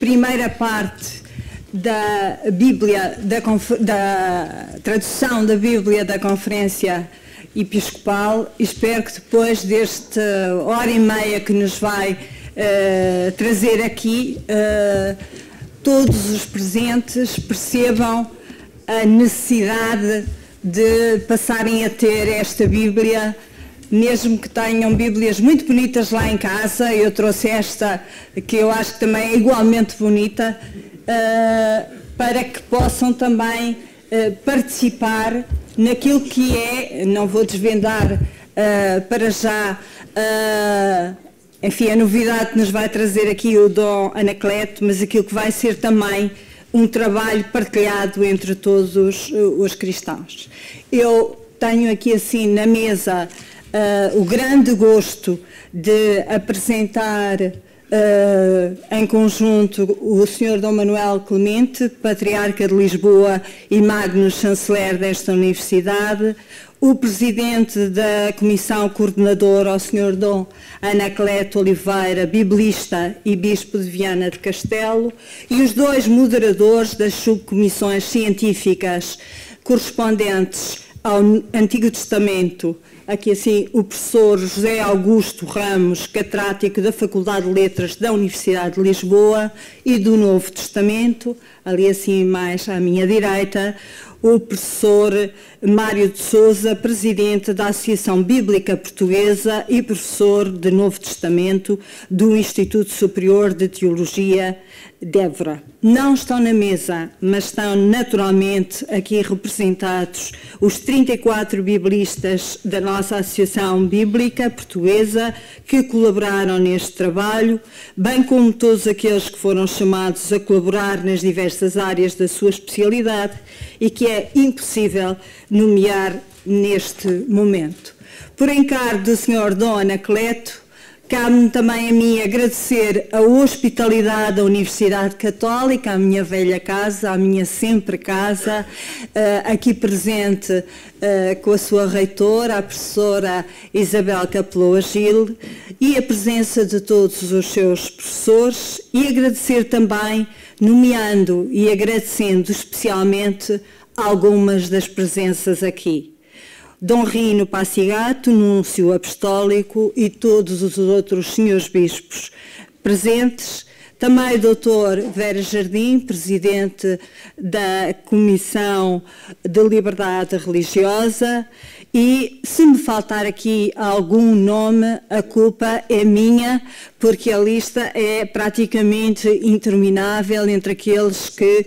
primeira parte da Bíblia, da tradução da Bíblia da Conferência Episcopal. Espero que depois desta hora e meia que nos vai trazer aqui, todos os presentes percebam a necessidade de passarem a ter esta Bíblia, mesmo que tenham Bíblias muito bonitas lá em casa. Eu trouxe esta, que eu acho que também é igualmente bonita, para que possam também participar naquilo que é, não vou desvendar para já, enfim, a novidade que nos vai trazer aqui o Dom Anacleto, mas aquilo que vai ser também um trabalho partilhado entre todos os cristãos. Eu tenho aqui assim na mesa o grande gosto de apresentar em conjunto o Sr. Dom Manuel Clemente, Patriarca de Lisboa e Magno Chanceler desta Universidade, o Presidente da Comissão Coordenadora, o Sr. Dom Anacleto Oliveira, Biblista e Bispo de Viana de Castelo, e os dois moderadores das subcomissões científicas correspondentes ao Antigo Testamento, aqui assim o professor José Augusto Ramos, catedrático da Faculdade de Letras da Universidade de Lisboa, e do Novo Testamento, ali assim mais à minha direita, o professor Mário de Sousa, presidente da Associação Bíblica Portuguesa e professor de Novo Testamento do Instituto Superior de Teologia de Évora. Não estão na mesa, mas estão naturalmente aqui representados os 34 biblistas da nossa Associação Bíblica Portuguesa que colaboraram neste trabalho, bem como todos aqueles que foram chamados a colaborar nas diversas áreas da sua especialidade e que é impossível nomear neste momento. Por encargo do Sr. Dom Anacleto, cabe-me também a mim agradecer a hospitalidade da Universidade Católica, a minha velha casa, a minha sempre casa, aqui presente com a sua reitora, a professora Isabel Capeloa Gil, e a presença de todos os seus professores, e agradecer também, nomeando e agradecendo especialmente algumas das presenças aqui. Dom Rino Passigato, núncio apostólico, e todos os outros senhores bispos presentes. Também o doutor Vera Jardim, presidente da Comissão de Liberdade Religiosa. E se me faltar aqui algum nome, a culpa é minha, porque a lista é praticamente interminável entre aqueles que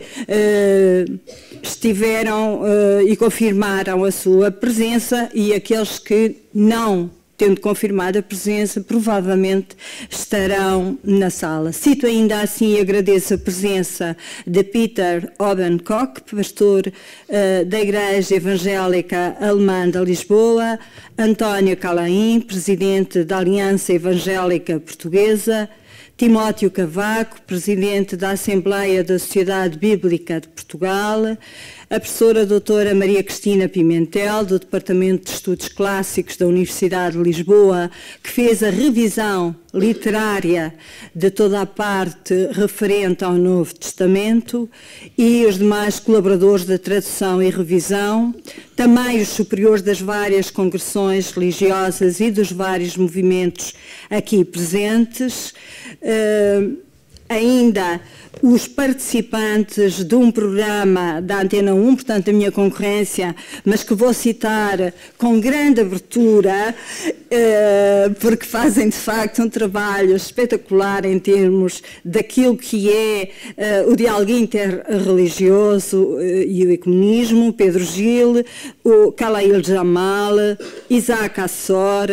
estiveram e confirmaram a sua presença e aqueles que não, tendo confirmado a presença, provavelmente estarão na sala. Cito ainda assim e agradeço a presença de Peter Obenkock, pastor da Igreja Evangélica Alemã de Lisboa, António Calaim, presidente da Aliança Evangélica Portuguesa, Timóteo Cavaco, presidente da Assembleia da Sociedade Bíblica de Portugal, a professora doutora Maria Cristina Pimentel, do Departamento de Estudos Clássicos da Universidade de Lisboa, que fez a revisão literária de toda a parte referente ao Novo Testamento, e os demais colaboradores da tradução e revisão, também os superiores das várias congregações religiosas e dos vários movimentos aqui presentes, ainda os participantes de um programa da Antena 1, portanto a minha concorrência, mas que vou citar com grande abertura, porque fazem de facto um trabalho espetacular em termos daquilo que é o diálogo interreligioso e o ecumenismo: Pedro Gil, o Kalail Jamal, Isaac Assor,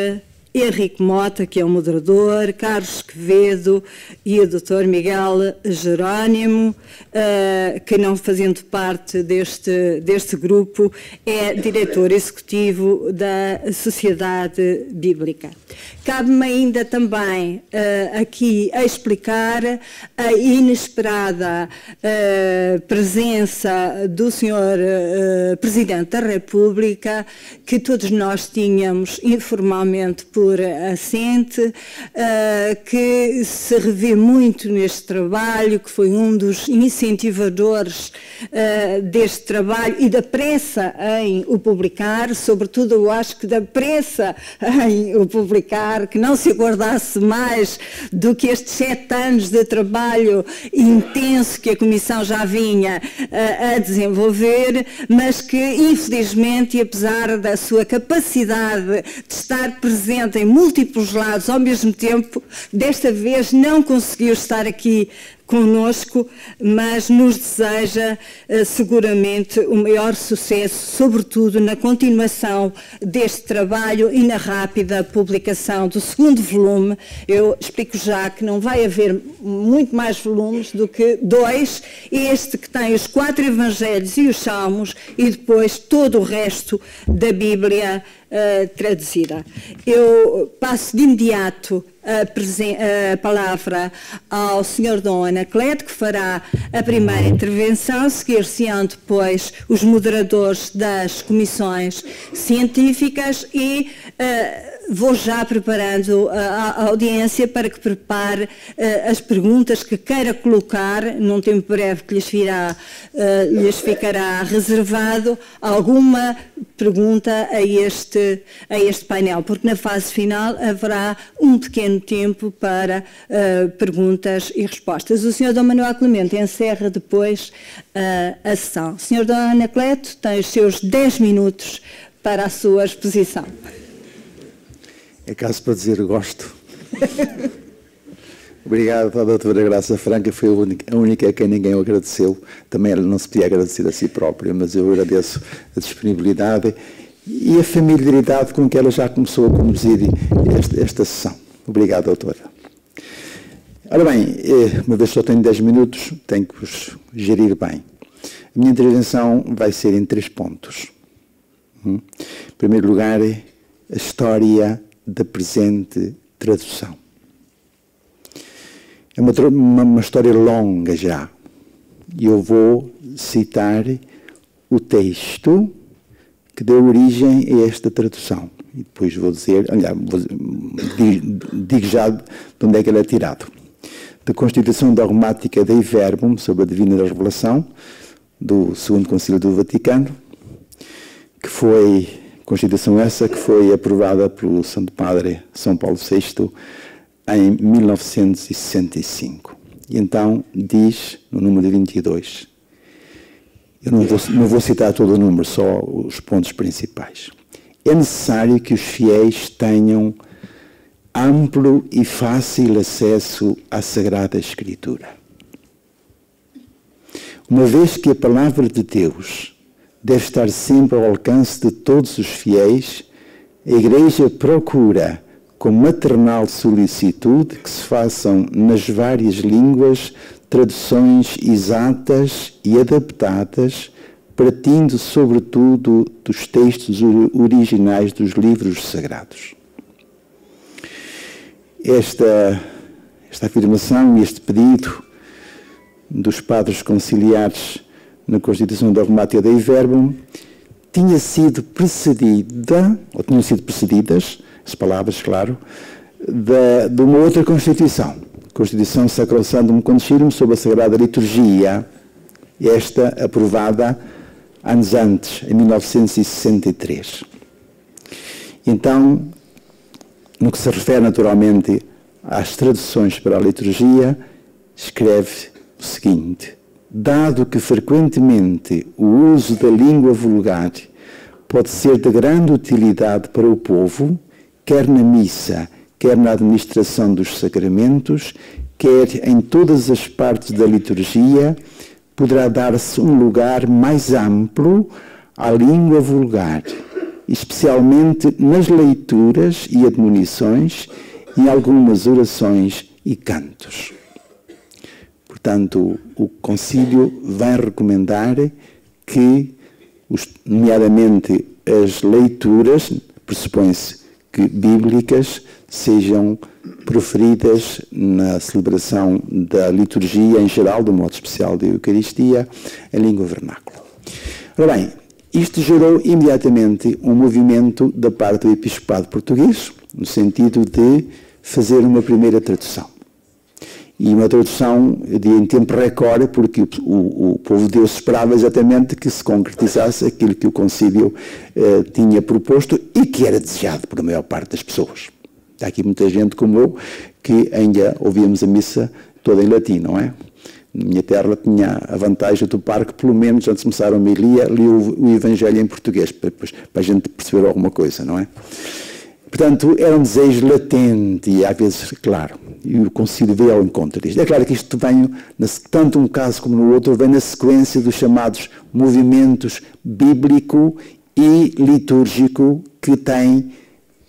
Henrique Mota, que é o moderador, Carlos Quevedo e o Dr. Miguel Jerónimo, que, não fazendo parte deste grupo, é diretor executivo da Sociedade Bíblica. Cabe-me ainda também aqui a explicar a inesperada presença do Sr. Presidente da República, que todos nós tínhamos informalmente por pastor assente, que se revê muito neste trabalho, que foi um dos incentivadores deste trabalho e da pressa em o publicar, sobretudo eu acho que da pressa em o publicar, que não se aguardasse mais do que estes 7 anos de trabalho intenso que a Comissão já vinha a desenvolver, mas que infelizmente, e apesar da sua capacidade de estar presente em múltiplos lados ao mesmo tempo, desta vez não conseguiu estar aqui conosco, mas nos deseja seguramente o maior sucesso, sobretudo na continuação deste trabalho e na rápida publicação do 2º volume. Eu explico já que não vai haver muito mais volumes do que 2, este que tem os 4 Evangelhos e os Salmos e depois todo o resto da Bíblia traduzida. Eu passo de imediato a palavra ao Sr. Dom Anacleto, que fará a primeira intervenção, seguir-se-ão depois os moderadores das comissões científicas e vou já preparando a audiência para que prepare as perguntas que queira colocar, num tempo breve que lhes ficará reservado, alguma pergunta a este painel, porque na fase final haverá um pequeno tempo para perguntas e respostas. O Sr. Dom Manuel Clemente encerra depois a sessão. Sr. Dom Anacleto tem os seus 10 minutos para a sua exposição. É caso para dizer gosto. Obrigado à doutora Graça Franca, foi a única a quem ninguém agradeceu. Também ela não se podia agradecer a si própria, mas eu agradeço a disponibilidade e a familiaridade com que ela já começou a conduzir esta sessão. Obrigado, doutora. Ora bem, uma vez só tenho 10 minutos, tenho que os gerir bem. A minha intervenção vai ser em 3 pontos. Em primeiro lugar, a história da presente tradução. É uma história longa já. E eu vou citar o texto que deu origem a esta tradução. E depois vou dizer, digo já de onde é que ele é tirado. Da Constituição Dogmática Dei Verbum sobre a Divina Revelação, do 2º Concílio do Vaticano, que foi... Constituição essa que foi aprovada pelo Santo Padre São Paulo VI em 1965. E então diz, no número 22, eu não vou citar todo o número, só os pontos principais. É necessário que os fiéis tenham amplo e fácil acesso à Sagrada Escritura. Uma vez que a palavra de Deus deve estar sempre ao alcance de todos os fiéis, a Igreja procura, com maternal solicitude, que se façam nas várias línguas traduções exatas e adaptadas, partindo sobretudo dos textos originais dos livros sagrados. Esta afirmação e este pedido dos padres conciliares na Constituição Dogmática Dei Verbum, tinham sido precedidas, as palavras, claro, de uma outra Constituição, Constituição Sacrosanctum Concilium sobre a Sagrada Liturgia, esta aprovada anos antes, em 1963. Então, no que se refere naturalmente às traduções para a liturgia, escreve o seguinte: dado que frequentemente o uso da língua vulgar pode ser de grande utilidade para o povo, quer na missa, quer na administração dos sacramentos, quer em todas as partes da liturgia, poderá dar-se um lugar mais amplo à língua vulgar, especialmente nas leituras e admonições, em algumas orações e cantos. Portanto, o Concílio vai recomendar que, nomeadamente, as leituras, pressupõe-se que bíblicas, sejam proferidas na celebração da liturgia em geral, do modo especial da Eucaristia, em língua vernácula. Ora bem, isto gerou imediatamente um movimento da parte do episcopado português, no sentido de fazer uma primeira tradução. E uma tradução em tempo recorde, porque o povo de Deus esperava exatamente que se concretizasse aquilo que o concílio tinha proposto e que era desejado por a maior parte das pessoas. Há aqui muita gente como eu, que ainda ouvíamos a missa toda em latim, não é? Na minha terra tinha a vantagem do parque, pelo menos antes de começar a homilia, li o Evangelho em português, para a gente perceber alguma coisa, não é? Portanto, era um desejo latente e às vezes, claro, e o concílio veio ao encontro disto. É claro que isto vem, tanto um caso como no outro, vem na sequência dos chamados movimentos bíblico e litúrgico que têm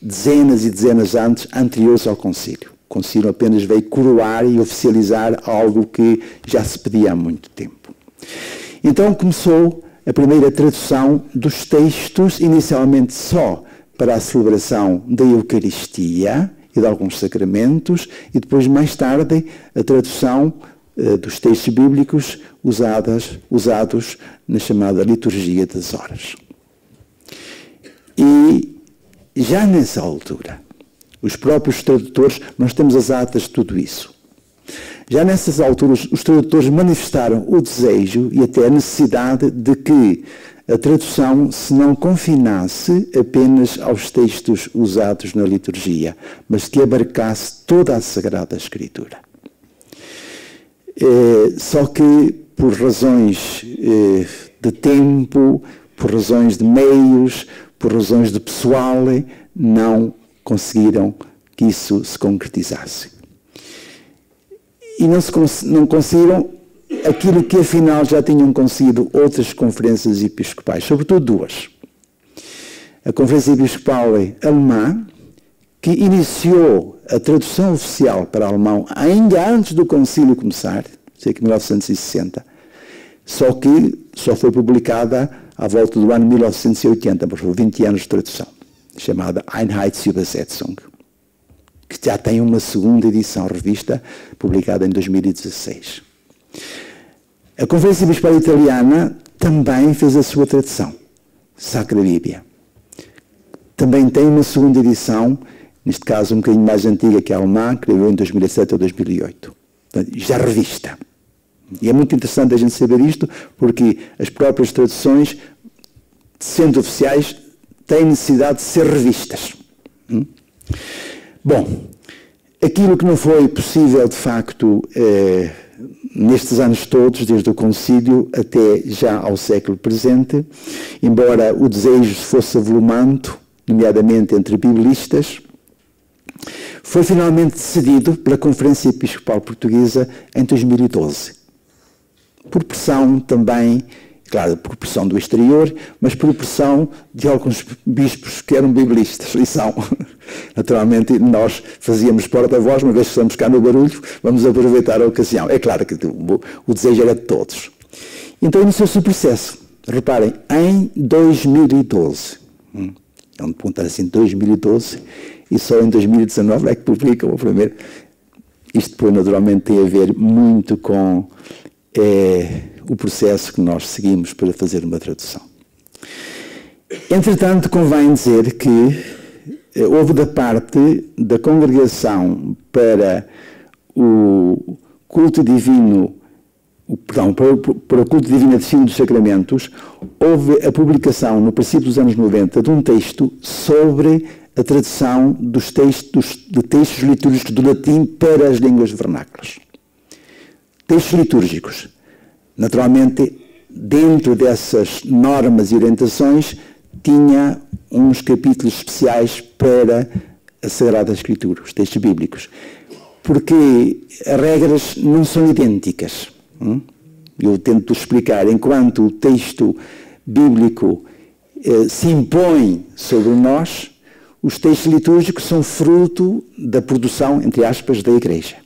dezenas e dezenas anteriores ao concílio. O concílio apenas veio coroar e oficializar algo que já se pedia há muito tempo. Então começou a primeira tradução dos textos, inicialmente só para a celebração da Eucaristia e de alguns sacramentos, e depois, mais tarde, a tradução dos textos bíblicos usados na chamada liturgia das horas. E já nessa altura, os próprios tradutores, nós temos as atas de tudo isso. Já nessas alturas, os tradutores manifestaram o desejo e até a necessidade de que a tradução se não confinasse apenas aos textos usados na liturgia, mas que abarcasse toda a Sagrada Escritura. Só que, por razões de tempo, por razões de meios, por razões de pessoal, não conseguiram que isso se concretizasse. E não conseguiram aquilo que afinal já tinham conseguido outras conferências episcopais, sobretudo duas. A Conferência Episcopal Alemã, que iniciou a tradução oficial para alemão ainda antes do concílio começar, sei que em 1960, só que só foi publicada à volta do ano 1980, mas foram 20 anos de tradução, chamada Einheitsübersetzung, que já tem uma segunda edição revista, publicada em 2016. A Conferência Episcopal Italiana também fez a sua tradução, Sacra Bíblia. Também tem uma segunda edição, neste caso um bocadinho mais antiga que a alemã, que levou em 2007 ou 2008. Portanto, já revista. E é muito interessante a gente saber isto, porque as próprias traduções, sendo oficiais, têm necessidade de ser revistas. Bom, aquilo que não foi possível, de facto, nestes anos todos, desde o concílio até já ao século presente, embora o desejo se fosse avolumando, nomeadamente entre biblistas, foi finalmente decidido pela Conferência Episcopal Portuguesa em 2012. Por pressão também, claro, por pressão do exterior, mas por pressão de alguns bispos que eram biblistas, e são. Naturalmente, nós fazíamos porta-voz, uma vez que estamos cá no barulho, vamos aproveitar a ocasião. É claro que o desejo era de todos. Então iniciou-se o processo. Reparem, em 2012, vamos apontar assim, 2012, e só em 2019 é que publicam o primeiro. Isto depois, naturalmente, tem a ver muito com o processo que nós seguimos para fazer uma tradução. Entretanto, convém dizer que houve da parte da Congregação para o culto divino, para o culto divino de Ensino dos Sacramentos, houve a publicação, no princípio dos anos 90, de um texto sobre a tradução dos textos litúrgicos do latim para as línguas vernáculas. Textos litúrgicos. Naturalmente, dentro dessas normas e orientações, tinha uns capítulos especiais para a Sagrada Escritura, os textos bíblicos. Porque as regras não são idênticas. Eu tento explicar, enquanto o texto bíblico se impõe sobre nós, os textos litúrgicos são fruto da produção, entre aspas, da Igreja.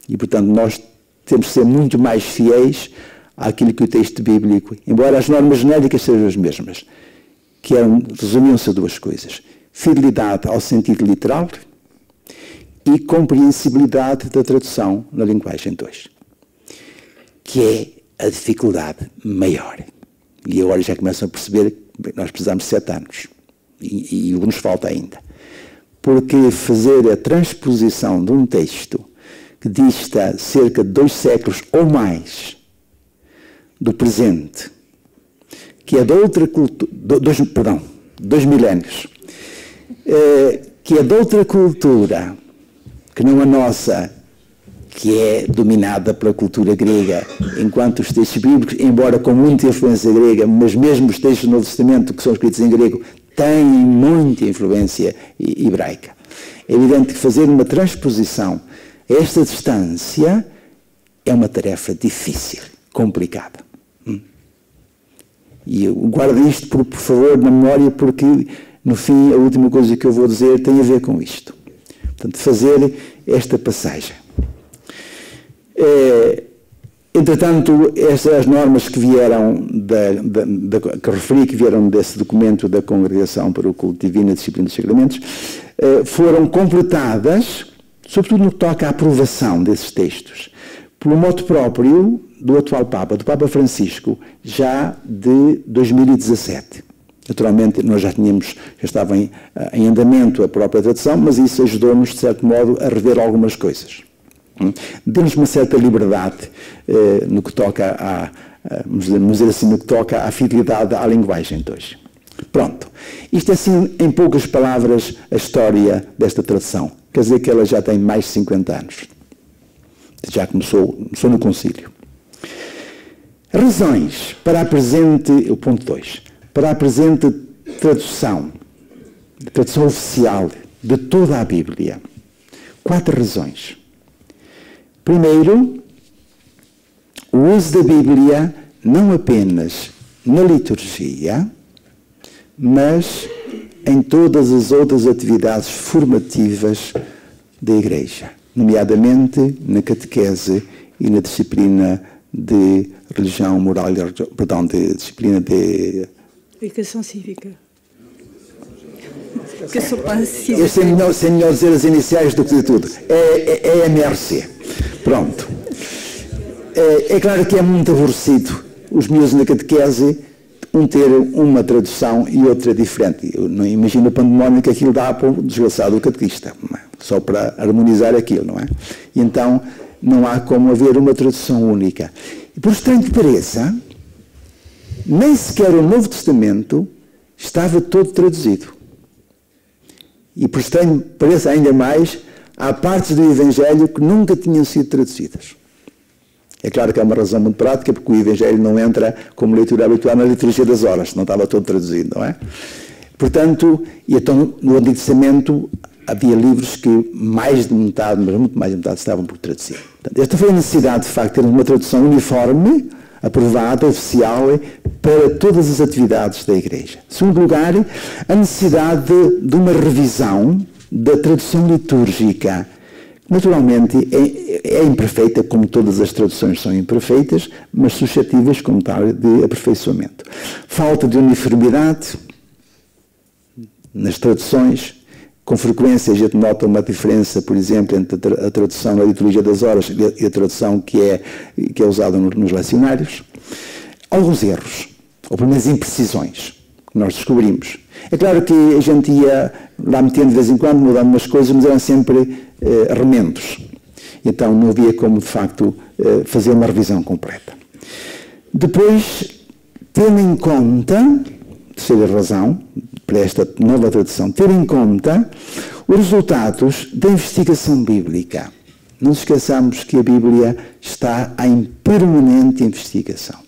E, portanto, nós temos de ser muito mais fiéis àquilo que o texto bíblico, embora as normas genéricas sejam as mesmas, que resumiam-se a duas coisas: fidelidade ao sentido literal e compreensibilidade da tradução na linguagem 2, que é a dificuldade maior. E agora já começam a perceber que nós precisamos de 7 anos, e o que nos falta ainda. porque fazer a transposição de um texto que dista cerca de 2 séculos ou mais do presente, que é de outra cultura, 2 milénios, que é de outra cultura, que não a nossa, que é dominada pela cultura grega, enquanto os textos bíblicos, embora com muita influência grega, mas mesmo os textos do Novo Testamento, que são escritos em grego, têm muita influência hebraica. É evidente que fazer uma transposição a esta distância é uma tarefa difícil, complicada. E eu guardo isto, por favor, na memória, porque, no fim, a última coisa que eu vou dizer tem a ver com isto. Portanto, fazer esta passagem. Entretanto, estas normas que vieram, que referi, que vieram desse documento da Congregação para o Culto Divino e a Disciplina dos Sacramentos, foram completadas, sobretudo no que toca à aprovação desses textos, pelo motu próprio do atual Papa, do Papa Francisco, já de 2017. Naturalmente, nós já estava em andamento a própria tradução, mas isso ajudou-nos, de certo modo, a rever algumas coisas. Deu-nos uma certa liberdade no que toca vamos dizer assim, no que toca à fidelidade à linguagem de hoje. Pronto. Isto é, assim, em poucas palavras, a história desta tradução. Quer dizer que ela já tem mais de 50 anos. Já começou no concílio. Razões para a presente, o ponto 2, para a presente tradução oficial de toda a Bíblia. 4 razões. Primeiro, o uso da Bíblia não apenas na liturgia, mas em todas as outras atividades formativas da Igreja, nomeadamente na catequese e na disciplina de religião, moral, de disciplina de... Educação cívica. Educação cívica. Eu sei melhor dizer as iniciais do que de tudo. É MRC. Pronto. É claro que é muito aborrecido os miúdos na catequese ter uma tradução e outra diferente. Eu não imagino o pandemónio que aquilo dá para o desgraçado catequista, não é? Só para harmonizar aquilo, não é? E então não há como haver uma tradução única. E por estranho que pareça, nem sequer o Novo Testamento estava todo traduzido. E por estranho que pareça ainda mais, há partes do Evangelho que nunca tinham sido traduzidas. É claro que é uma razão muito prática, porque o Evangelho não entra como leitura habitual na liturgia das horas, não estava todo traduzido, não é? Portanto, e então no Antigo Testamento havia livros que mais de metade, mas muito mais de metade, estavam por traduzir. Portanto, esta foi a necessidade, de facto, de ter uma tradução uniforme, aprovada, oficial, para todas as atividades da Igreja. Em segundo lugar, a necessidade de uma revisão da tradução litúrgica. Naturalmente, é imperfeita, como todas as traduções são imperfeitas, mas suscetíveis, como tal, de aperfeiçoamento. Falta de uniformidade nas traduções. Com frequência a gente nota uma diferença, por exemplo, entre a tradução na liturgia das horas e a tradução que é usada nos lecionários. Alguns erros, ou pelo menos imprecisões, que nós descobrimos. É claro que a gente ia lá metendo de vez em quando, mudando umas coisas, mas eram sempre remendos. Então não havia como, de facto, fazer uma revisão completa. Depois, tendo em conta, terceira razão, para esta nova tradução, ter em conta os resultados da investigação bíblica. Não nos esqueçamos que a Bíblia está em permanente investigação.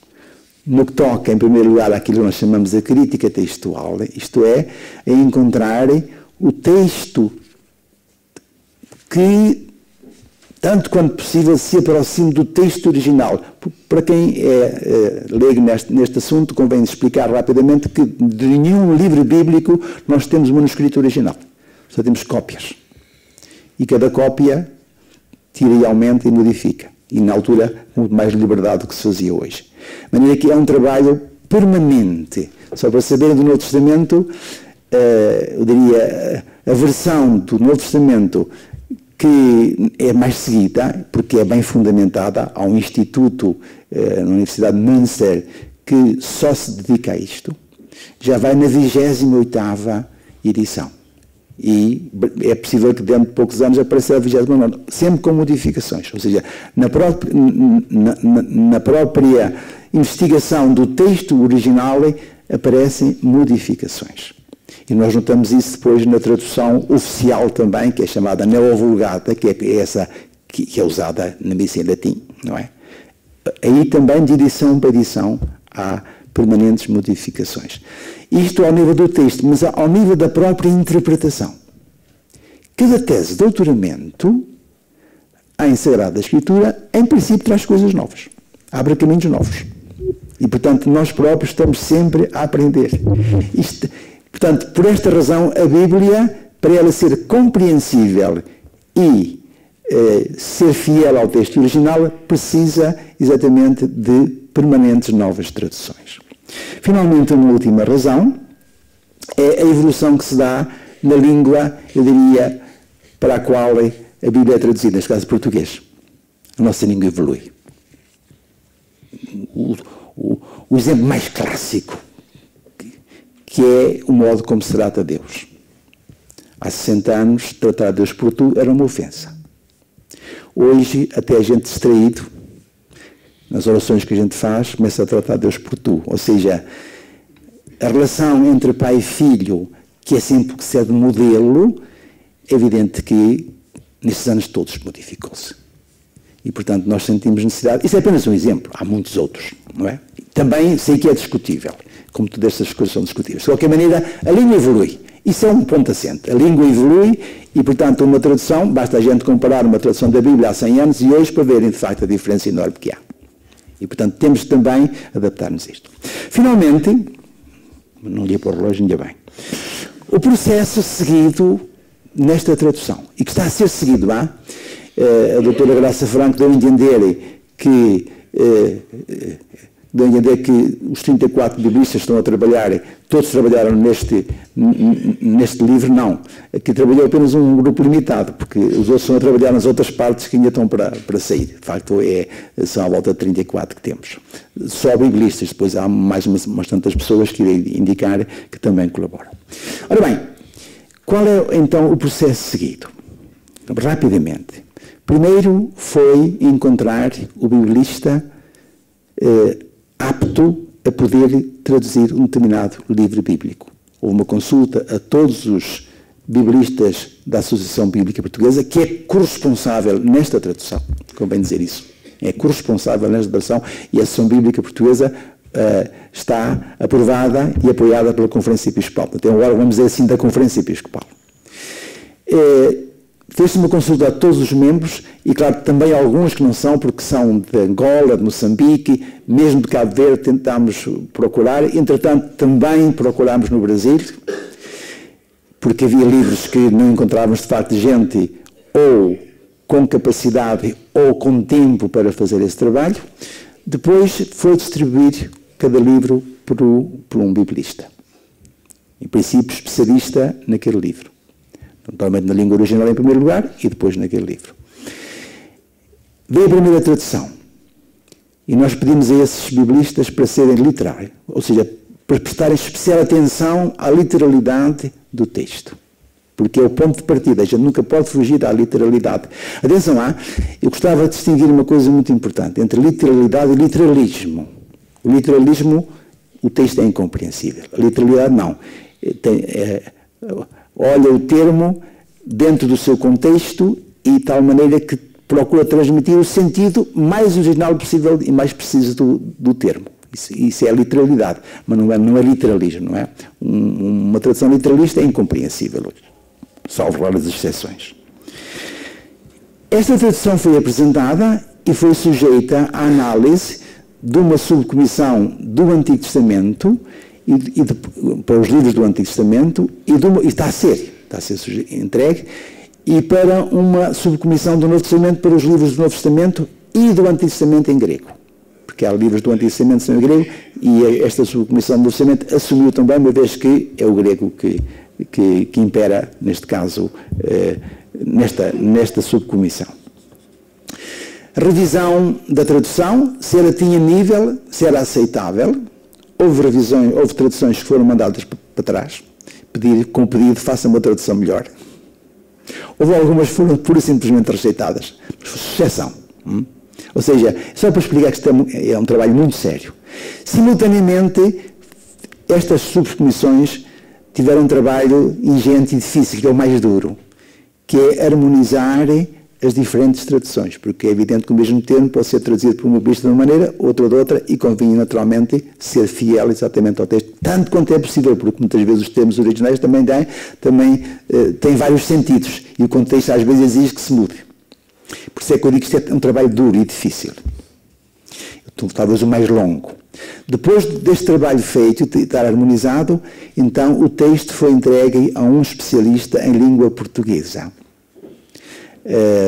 No que toca, em primeiro lugar, àquilo que nós chamamos de crítica textual, isto é, a encontrar o texto que, tanto quanto possível, se aproxime do texto original. Para quem é leigo neste assunto, convém explicar rapidamente que de nenhum livro bíblico nós temos o manuscrito original. Só temos cópias. E cada cópia tira e aumenta e modifica. E, na altura, com muito mais liberdade do que se fazia hoje. De maneira que é um trabalho permanente. Só para saberem do Novo Testamento, eu diria, a versão do Novo Testamento que é mais seguida, porque é bem fundamentada, há um instituto na Universidade de Münster que só se dedica a isto, já vai na 28ª edição. E é possível que dentro de poucos anos apareça a 29ª, sempre com modificações. Ou seja, na própria investigação do texto original aparecem modificações. E nós notamos isso depois na tradução oficial também, que é chamada Neo-Vulgata, que é essa que é usada na missa em latim, não é? Aí também, de edição para edição, há permanentes modificações. Isto ao nível do texto, mas ao nível da própria interpretação. Cada tese de doutoramento em Sagrada Escritura, em princípio, traz coisas novas. Abre caminhos novos. E, portanto, nós próprios estamos sempre a aprender. Portanto, por esta razão, a Bíblia, para ela ser compreensível e ser fiel ao texto original, precisa exatamente de permanentes novas traduções. Finalmente, uma última razão é a evolução que se dá na língua, eu diria, para a qual a Bíblia é traduzida, neste caso português. A nossa língua evolui. O exemplo mais clássico, que é o modo como se trata Deus. Há 60 anos, tratar Deus por tu era uma ofensa. Hoje, até a gente distraído, nas orações que a gente faz, começa a tratar Deus por tu. Ou seja, a relação entre pai e filho, que é sempre que serve de modelo, é evidente que nestes anos todos modificou-se. E, portanto, nós sentimos necessidade. Isso é apenas um exemplo. Há muitos outros, não é? Também sei que é discutível, como todas estas coisas são discutíveis. De qualquer maneira, a língua evolui. Isso é um ponto assente. A língua evolui e, portanto, uma tradução, basta a gente comparar uma tradução da Bíblia há 100 anos e hoje para verem, de facto, a diferença enorme que há. E, portanto, temos também adaptar-nos a isto. Finalmente, não lhe ia pôr o relógio, ainda bem, o processo seguido nesta tradução, e que está a ser seguido lá, a doutora Graça Franco deu a entender que os 34 biblistas estão a trabalhar, todos trabalharam neste livro, não. Aqui trabalhou apenas um grupo limitado, porque os outros estão a trabalhar nas outras partes que ainda estão para sair. De facto, são à volta de 34 que temos. Só biblistas, depois há mais umas tantas pessoas que irei indicar que também colaboram. Ora bem, qual é então o processo seguido? Rapidamente. Primeiro foi encontrar o biblista apto a poder traduzir um determinado livro bíblico. Houve uma consulta a todos os biblistas da Associação Bíblica Portuguesa, que é corresponsável nesta tradução, convém dizer isso, é corresponsável nesta tradução, e a Associação Bíblica Portuguesa está aprovada e apoiada pela Conferência Episcopal. Portanto, é um órgão, vamos dizer assim, da Conferência Episcopal. Fez-se uma consulta a todos os membros, e claro, também alguns que não são, porque são de Angola, de Moçambique, mesmo de Cabo Verde, tentámos procurar. Entretanto, também procurámos no Brasil, porque havia livros que não encontrávamos de facto gente ou com capacidade ou com tempo para fazer esse trabalho. Depois foi distribuir cada livro por um biblista, em princípio especialista naquele livro. Normalmente na língua original em primeiro lugar e depois naquele livro. Veio a primeira tradução e nós pedimos a esses biblistas para serem literais, ou seja, para prestarem especial atenção à literalidade do texto, porque é o ponto de partida, a gente nunca pode fugir da literalidade. Atenção lá, eu gostava de distinguir uma coisa muito importante entre literalidade e literalismo. O literalismo, o texto é incompreensível, a literalidade não. Olha o termo dentro do seu contexto e de tal maneira que procura transmitir o sentido mais original possível e mais preciso do termo. Isso é a literalidade, mas não é literalismo, não é? Uma tradução literalista é incompreensível hoje, salvo raras exceções. Esta tradução foi apresentada e foi sujeita à análise de uma subcomissão do Antigo Testamento para os livros do Antigo Testamento e está a ser entregue, e para uma subcomissão do Novo Testamento para os livros do Novo Testamento e do Antigo Testamento em grego. Porque há livros do Antigo Testamento que são em grego e esta subcomissão do Novo Testamento assumiu também, uma vez que é o grego que impera, neste caso, nesta subcomissão. A revisão da tradução, se ela tinha nível, se era aceitável. Houve traduções que foram mandadas para trás, com o pedido, faça uma tradução melhor. Houve algumas que foram pura e simplesmente rejeitadas, mas foi exceção. Ou seja, só para explicar que isto é um trabalho muito sério. Simultaneamente, estas subcomissões tiveram um trabalho ingente e difícil, que é o mais duro, que é harmonizar as diferentes traduções, porque é evidente que o mesmo termo pode ser traduzido por uma bista de uma maneira, outro de outra, e convinha naturalmente ser fiel exatamente ao texto, tanto quanto é possível, porque muitas vezes os termos originais também têm vários sentidos, e o contexto às vezes exige que se mude. Por isso é que eu digo que isto é um trabalho duro e difícil. Talvez o mais longo. Depois deste trabalho feito, de estar harmonizado, então o texto foi entregue a um especialista em língua portuguesa.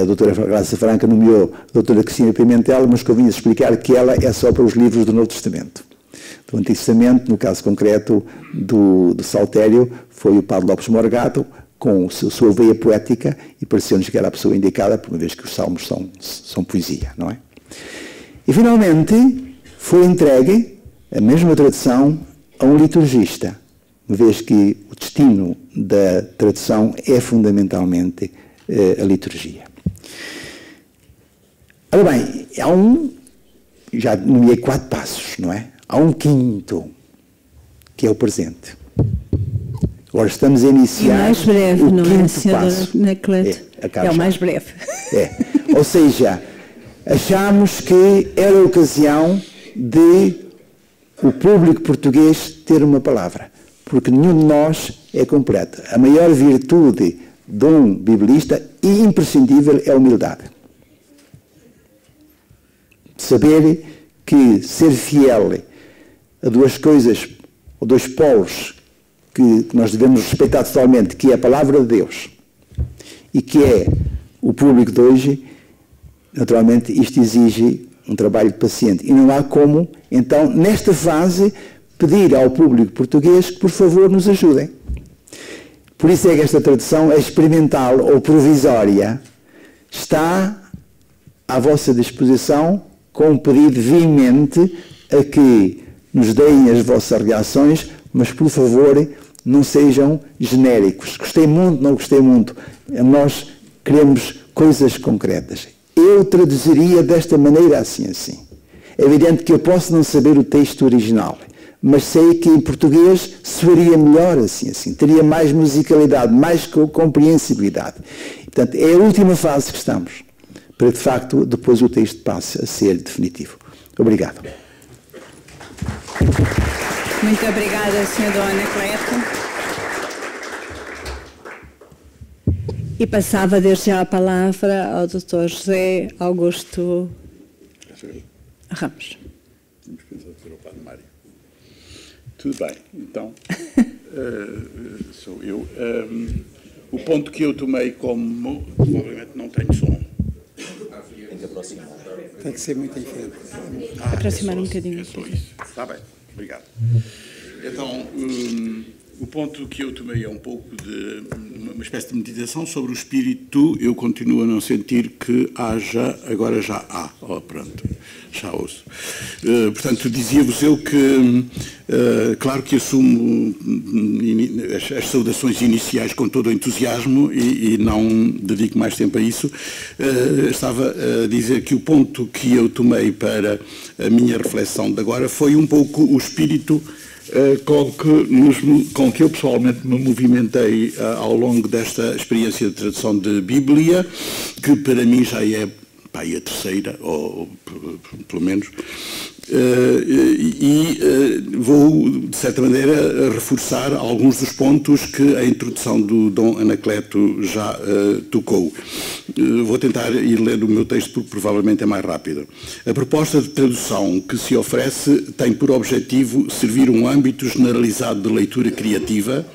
A doutora Graça Franca nomeou a doutora Cristina Pimentel, mas convinha explicar que ela é só para os livros do Novo Testamento. Do Antigo Testamento, no caso concreto do Saltério, foi o padre Lopes Morgado, com a sua veia poética, e pareceu-nos que era a pessoa indicada, por uma vez que os salmos são poesia, não é? E finalmente foi entregue a mesma tradução a um liturgista, uma vez que o destino da tradução é fundamentalmente a liturgia. Ora bem, já nomeei 4 passos, não é? Há um quinto, que é o presente. Agora estamos a iniciar. E mais breve, o não quinto é, senhora Anacleto? É o mais breve. Ou seja, achámos que era a ocasião de o público português ter uma palavra, porque nenhum de nós é completo. A maior virtude de um biblista e imprescindível é a humildade. Saber que ser fiel a duas coisas, ou 2 polos, que nós devemos respeitar totalmente, que é a palavra de Deus e que é o público de hoje, naturalmente isto exige um trabalho paciente. E não há como, então, nesta fase, pedir ao público português que, por favor, nos ajudem. Por isso é que esta tradução experimental ou provisória está à vossa disposição, com um pedido veemente a que nos deem as vossas reações, mas, por favor, não sejam genéricos. Gostei muito, não gostei muito. Nós queremos coisas concretas. Eu traduziria desta maneira assim. É evidente que eu posso não saber o texto original, mas sei que em português soaria melhor assim. Teria mais musicalidade, mais compreensibilidade. Portanto, é a última fase que estamos, para de facto depois o texto passe a ser definitivo. Obrigado. Muito obrigada, Sr. Dom Anacleto. E passava desde já a palavra ao Dr. José Augusto Ramos. Temos pensado ser o Padre Mário. Tudo bem, então, sou eu. O ponto que eu tomei como... Provavelmente não tenho som. Tem que ser muito em frente. Aproximar um bocadinho. É só isso. Está bem, obrigado. Então, o ponto que eu tomei é um pouco de uma espécie de meditação sobre o espírito. Eu continuo a não sentir que haja, agora já há. Pronto, já ouço. Portanto, dizia-vos eu que, claro que assumo as saudações iniciais com todo o entusiasmo e não dedico mais tempo a isso. Estava a dizer que o ponto que eu tomei para a minha reflexão de agora foi um pouco o espírito com que eu pessoalmente me movimentei ao longo desta experiência de tradução de Bíblia, que para mim já é a 3ª, ou pelo menos, vou, de certa maneira, reforçar alguns dos pontos que a introdução do Dom Anacleto já tocou. Vou tentar ir lendo o meu texto porque provavelmente é mais rápido. A proposta de tradução que se oferece tem por objetivo servir um âmbito generalizado de leitura criativa,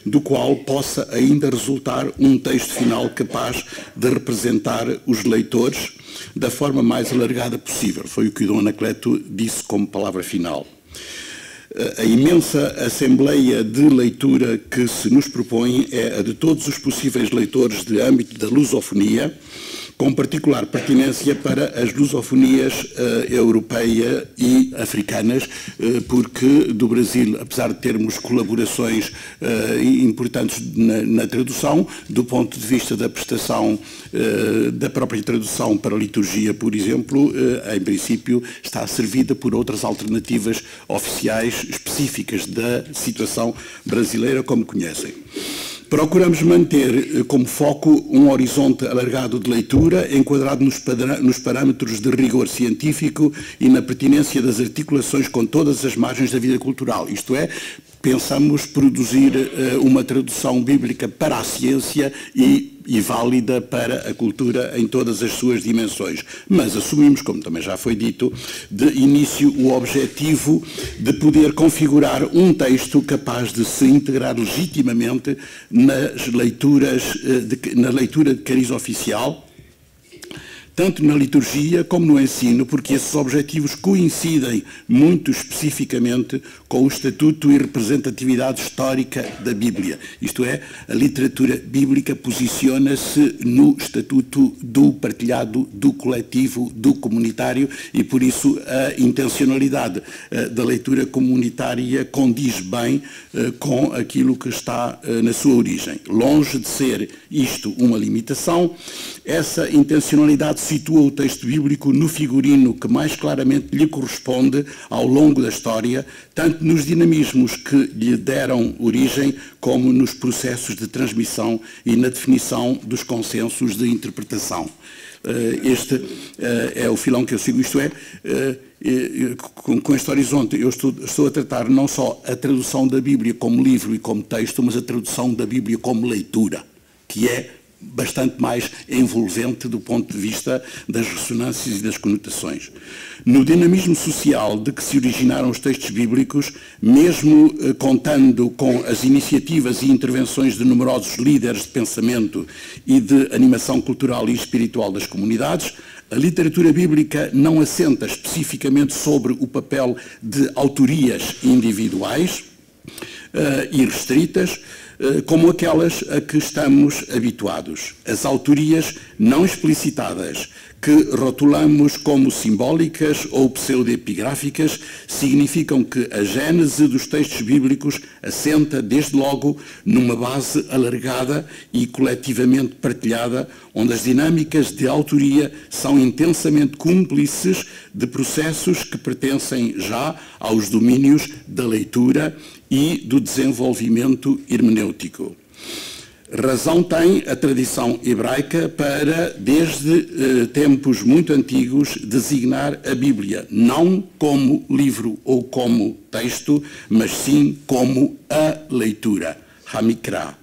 do qual possa ainda resultar um texto final capaz de representar os leitores da forma mais alargada possível. Foi o que o Dom Anacleto disse como palavra final. A imensa assembleia de leitura que se nos propõe é a de todos os possíveis leitores de âmbito da lusofonia, com particular pertinência para as lusofonias europeia e africanas, porque do Brasil, apesar de termos colaborações importantes na tradução, do ponto de vista da prestação da própria tradução para a liturgia, por exemplo, em princípio está servida por outras alternativas oficiais específicas da situação brasileira, como conhecem. Procuramos manter como foco um horizonte alargado de leitura, enquadrado nos parâmetros de rigor científico e na pertinência das articulações com todas as margens da vida cultural. Isto é, pensamos produzir uma tradução bíblica para a ciência e válida para a cultura em todas as suas dimensões. Mas assumimos, como também já foi dito, de início o objetivo de poder configurar um texto capaz de se integrar legitimamente na leitura de cariz oficial, tanto na liturgia como no ensino, porque esses objetivos coincidem muito especificamente com o estatuto e representatividade histórica da Bíblia. Isto é, a literatura bíblica posiciona-se no estatuto do partilhado, do coletivo, do comunitário, e por isso a intencionalidade da leitura comunitária condiz bem com aquilo que está na sua origem. Longe de ser isto uma limitação, essa intencionalidade situa o texto bíblico no figurino que mais claramente lhe corresponde ao longo da história, tanto nos dinamismos que lhe deram origem, como nos processos de transmissão e na definição dos consensos de interpretação. Este é o filão que eu sigo, isto é, com este horizonte eu estou a tratar não só a tradução da Bíblia como livro e como texto, mas a tradução da Bíblia como leitura, que é bastante mais envolvente do ponto de vista das ressonâncias e das conotações. No dinamismo social de que se originaram os textos bíblicos, mesmo contando com as iniciativas e intervenções de numerosos líderes de pensamento e de animação cultural e espiritual das comunidades, a literatura bíblica não assenta especificamente sobre o papel de autorias individuais e restritas, como aquelas a que estamos habituados. As autorias não explicitadas, que rotulamos como simbólicas ou pseudoepigráficas, significam que a gênese dos textos bíblicos assenta, desde logo, numa base alargada e coletivamente partilhada, onde as dinâmicas de autoria são intensamente cúmplices de processos que pertencem já aos domínios da leitura e do desenvolvimento hermenêutico. Razão tem a tradição hebraica para, desde tempos muito antigos, designar a Bíblia não como livro ou como texto, mas sim como a leitura, Hamikra.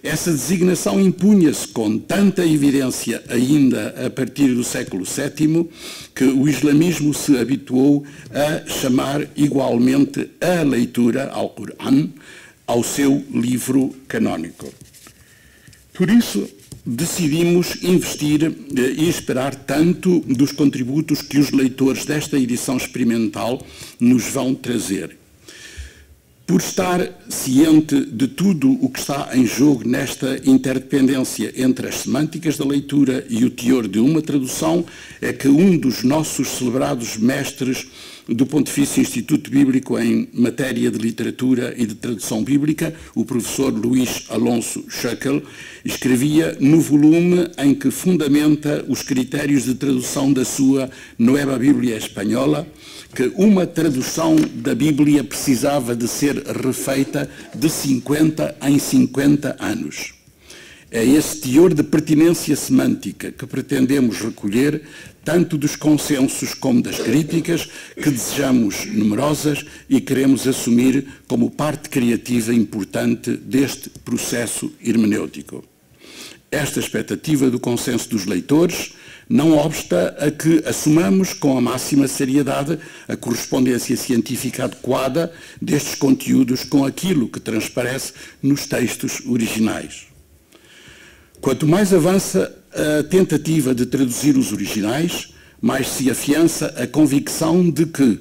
Essa designação impunha-se com tanta evidência ainda a partir do século VII que o islamismo se habituou a chamar igualmente a leitura, ao Corão, ao seu livro canónico. Por isso, decidimos investir e esperar tanto dos contributos que os leitores desta edição experimental nos vão trazer. Por estar ciente de tudo o que está em jogo nesta interdependência entre as semânticas da leitura e o teor de uma tradução, é que um dos nossos celebrados mestres do Pontifício Instituto Bíblico em matéria de literatura e de tradução bíblica, o professor Luís Alonso Schöckel, escrevia no volume em que fundamenta os critérios de tradução da sua Nueva Bíblia Espanhola, que uma tradução da Bíblia precisava de ser refeita de 50 em 50 anos. É esse teor de pertinência semântica que pretendemos recolher, tanto dos consensos como das críticas, que desejamos numerosas e queremos assumir como parte criativa importante deste processo hermenêutico. Esta expectativa do consenso dos leitores não obsta a que assumamos com a máxima seriedade a correspondência científica adequada destes conteúdos com aquilo que transparece nos textos originais. Quanto mais avança a tentativa de traduzir os originais, mais se afiança a convicção de que,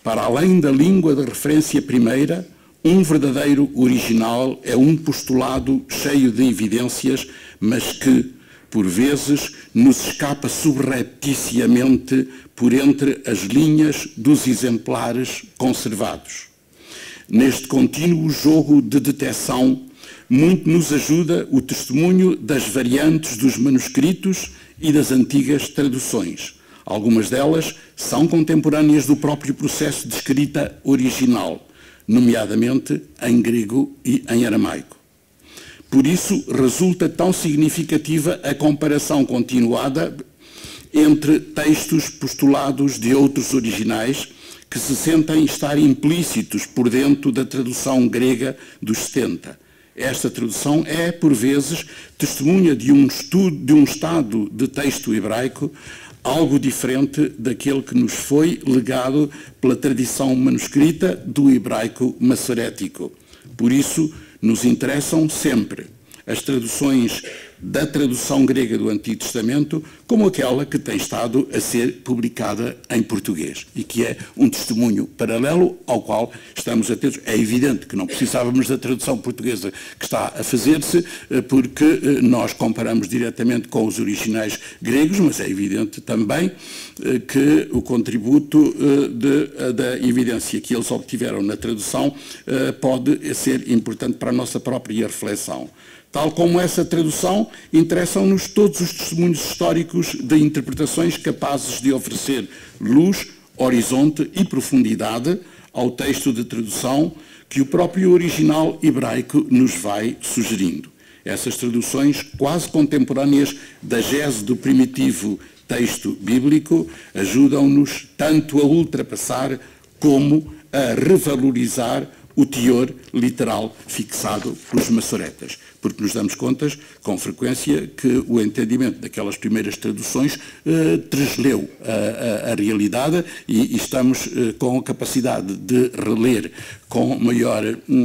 para além da língua de referência primeira, um verdadeiro original é um postulado cheio de evidências, mas que, por vezes nos escapa subrepticiamente por entre as linhas dos exemplares conservados. Neste contínuo jogo de detecção, muito nos ajuda o testemunho das variantes dos manuscritos e das antigas traduções. Algumas delas são contemporâneas do próprio processo de escrita original, nomeadamente em grego e em aramaico. Por isso, resulta tão significativa a comparação continuada entre textos postulados de outros originais que se sentem estar implícitos por dentro da tradução grega dos 70. Esta tradução é, por vezes, testemunha de um estado de texto hebraico algo diferente daquele que nos foi legado pela tradição manuscrita do hebraico maçorético. Por isso, nos interessam sempre as traduções da tradução grega do Antigo Testamento, como aquela que tem estado a ser publicada em português e que é um testemunho paralelo ao qual estamos atentos. É evidente que não precisávamos da tradução portuguesa que está a fazer-se, porque nós comparamos diretamente com os originais gregos, mas é evidente também que o contributo da evidência que eles obtiveram na tradução pode ser importante para a nossa própria reflexão. Tal como essa tradução, interessam-nos todos os testemunhos históricos de interpretações capazes de oferecer luz, horizonte e profundidade ao texto de tradução que o próprio original hebraico nos vai sugerindo. Essas traduções quase contemporâneas da gese do primitivo texto bíblico ajudam-nos tanto a ultrapassar como a revalorizar o teor literal fixado pelos maçoretas, porque nos damos conta, com frequência, que o entendimento daquelas primeiras traduções transleu a realidade e estamos com a capacidade de reler com maior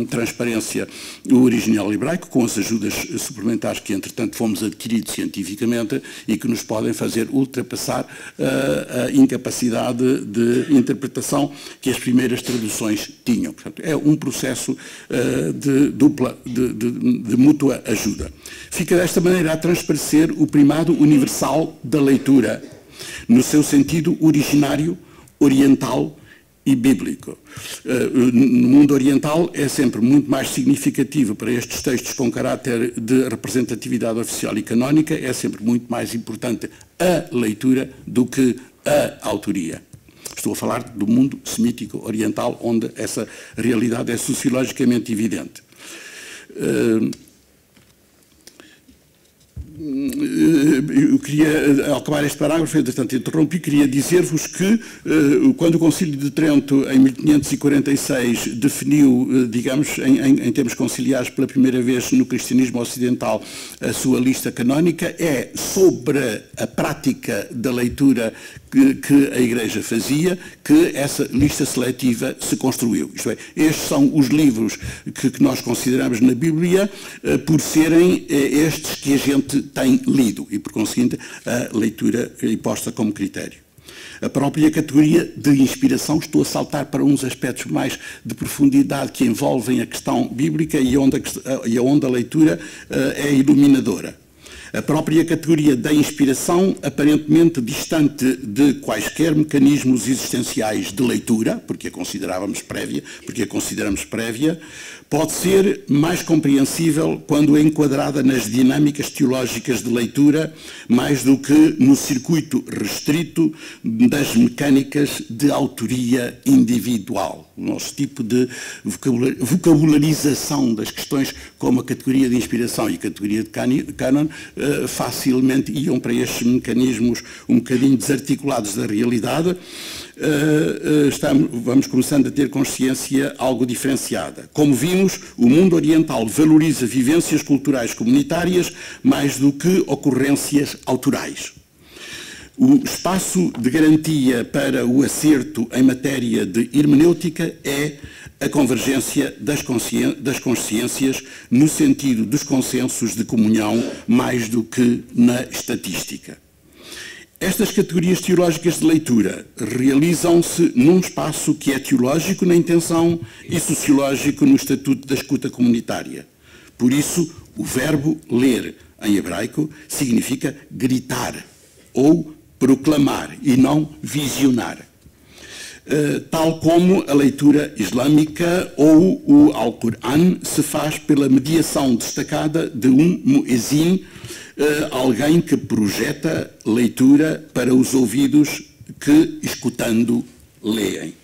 transparência o original hebraico, com as ajudas suplementares que, entretanto, fomos adquirindo cientificamente e que nos podem fazer ultrapassar a incapacidade de interpretação que as primeiras traduções tinham. Portanto, é um processo de mútua ajuda. Fica desta maneira a transparecer o primado universal da leitura, no seu sentido originário, oriental e bíblico. No mundo oriental é sempre muito mais significativo para estes textos com caráter de representatividade oficial e canónica, é sempre muito mais importante a leitura do que a autoria. Estou a falar do mundo semítico oriental, onde essa realidade é sociologicamente evidente. Eu queria, ao acabar este parágrafo, entretanto interrompi, queria dizer-vos que quando o Concílio de Trento, em 1546, definiu, digamos, em termos conciliares, pela primeira vez no cristianismo ocidental, a sua lista canónica, é sobre a prática da leitura que a Igreja fazia, que essa lista seletiva se construiu. Isto é, estes são os livros que nós consideramos na Bíblia por serem estes que a gente tem lido e, por conseguinte, a leitura imposta como critério. A própria categoria de inspiração, estou a saltar para uns aspectos mais de profundidade que envolvem a questão bíblica e onde a leitura é iluminadora. A própria categoria da inspiração, aparentemente distante de quaisquer mecanismos existenciais de leitura, porque a consideramos prévia, pode ser mais compreensível quando é enquadrada nas dinâmicas teológicas de leitura, mais do que no circuito restrito das mecânicas de autoria individual. O nosso tipo de vocabularização das questões, como a categoria de inspiração e a categoria de cânon, facilmente iam para estes mecanismos um bocadinho desarticulados da realidade. Vamos começando a ter consciência algo diferenciada. Como vimos, o mundo oriental valoriza vivências culturais comunitárias mais do que ocorrências autorais. O espaço de garantia para o acerto em matéria de hermenêutica é a convergência das consciências no sentido dos consensos de comunhão mais do que na estatística. Estas categorias teológicas de leitura realizam-se num espaço que é teológico na intenção e sociológico no estatuto da escuta comunitária. Por isso, o verbo ler, em hebraico, significa gritar ou proclamar e não visionar. Tal como a leitura islâmica ou o Alcorão se faz pela mediação destacada de um muezzin, alguém que projeta leitura para os ouvidos que, escutando, leem.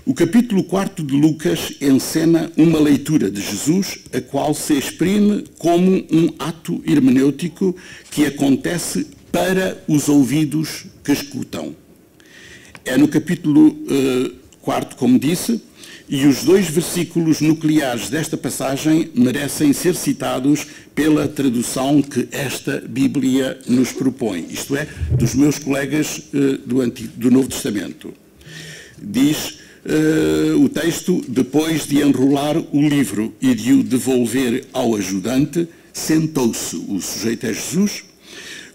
O capítulo 4 de Lucas encena uma leitura de Jesus, a qual se exprime como um ato hermenêutico que acontece para os ouvidos que escutam. É no capítulo 4, como disse, e os 2 versículos nucleares desta passagem merecem ser citados pela tradução que esta Bíblia nos propõe, isto é, dos meus colegas do Novo Testamento. Diz o texto: depois de enrolar o livro e de o devolver ao ajudante, sentou-se. O sujeito é Jesus.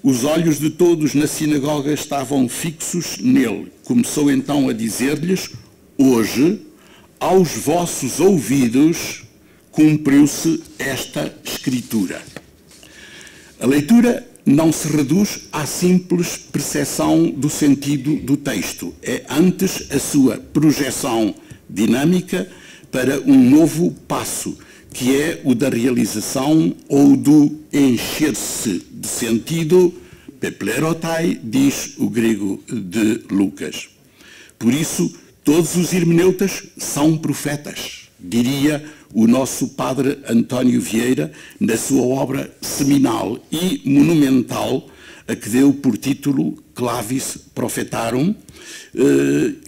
Os olhos de todos na sinagoga estavam fixos nele. Começou então a dizer-lhes: hoje, aos vossos ouvidos, cumpriu-se esta escritura. A leitura não se reduz à simples percepção do sentido do texto. É antes a sua projeção dinâmica para um novo passo, que é o da realização ou do encher-se de sentido, peplerotai, diz o grego de Lucas. Por isso, todos os hermeneutas são profetas, diria o nosso padre António Vieira na sua obra seminal e monumental, a que deu por título Clavis Prophetarum,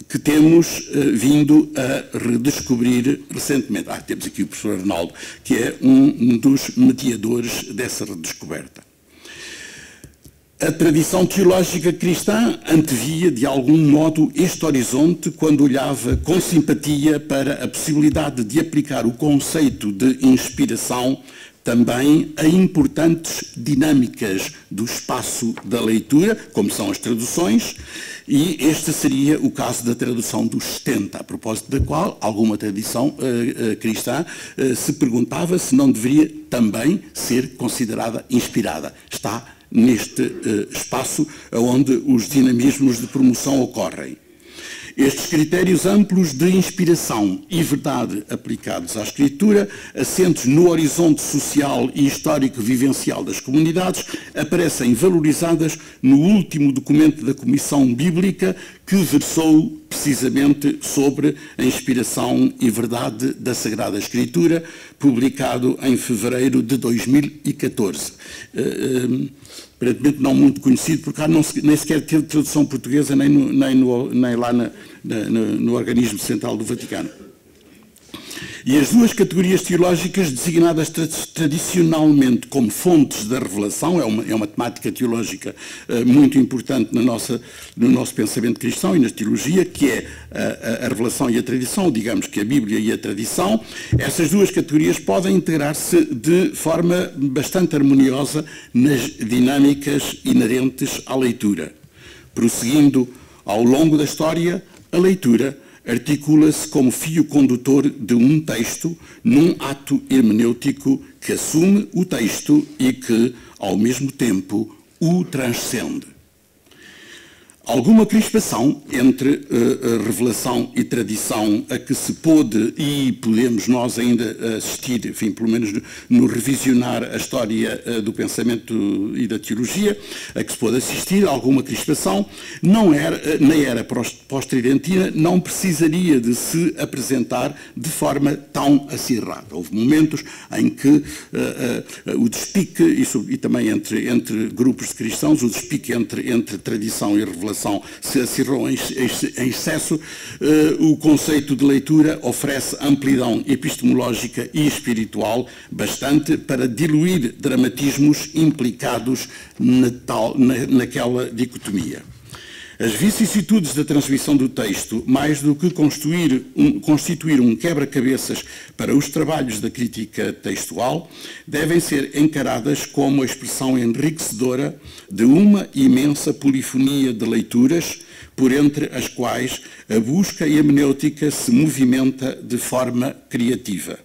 que temos vindo a redescobrir recentemente. Temos aqui o professor Arnaldo, que é um dos mediadores dessa redescoberta. A tradição teológica cristã antevia, de algum modo, este horizonte quando olhava com simpatia para a possibilidade de aplicar o conceito de inspiração também a importantes dinâmicas do espaço da leitura, como são as traduções, e este seria o caso da tradução dos 70, a propósito da qual alguma tradição cristã se perguntava se não deveria também ser considerada inspirada. Está neste espaço onde os dinamismos de promoção ocorrem. Estes critérios amplos de inspiração e verdade aplicados à Escritura, assentes no horizonte social e histórico vivencial das comunidades, aparecem valorizadas no último documento da Comissão Bíblica, que versou precisamente sobre a inspiração e verdade da Sagrada Escritura, publicado em fevereiro de 2014. Aparentemente não muito conhecido, porque nem sequer teve tradução portuguesa, nem lá no organismo central do Vaticano. E as duas categorias teológicas designadas tradicionalmente como fontes da revelação, é uma temática teológica muito importante no nosso pensamento cristão e na teologia, que é a revelação e a tradição, digamos que a Bíblia e a tradição. Essas duas categorias podem integrar-se de forma bastante harmoniosa nas dinâmicas inerentes à leitura. Prosseguindo ao longo da história, a leitura articula-se como fio condutor de um texto num ato hermenêutico que assume o texto e que, ao mesmo tempo, o transcende. Alguma crispação entre revelação e tradição a que se pôde e podemos nós ainda assistir, enfim, pelo menos no revisionar a história do pensamento e da teologia, a que se pôde assistir, alguma crispação, na era pós-tridentina não precisaria de se apresentar de forma tão acirrada. Houve momentos em que o despique, e também entre grupos de cristãos, o despique entre tradição e revelação se acirrou em excesso. O conceito de leitura oferece amplidão epistemológica e espiritual bastante para diluir dramatismos implicados naquela dicotomia. As vicissitudes da transmissão do texto, mais do que constituir um quebra-cabeças para os trabalhos da crítica textual, devem ser encaradas como a expressão enriquecedora de uma imensa polifonia de leituras, por entre as quais a busca hermenêutica se movimenta de forma criativa.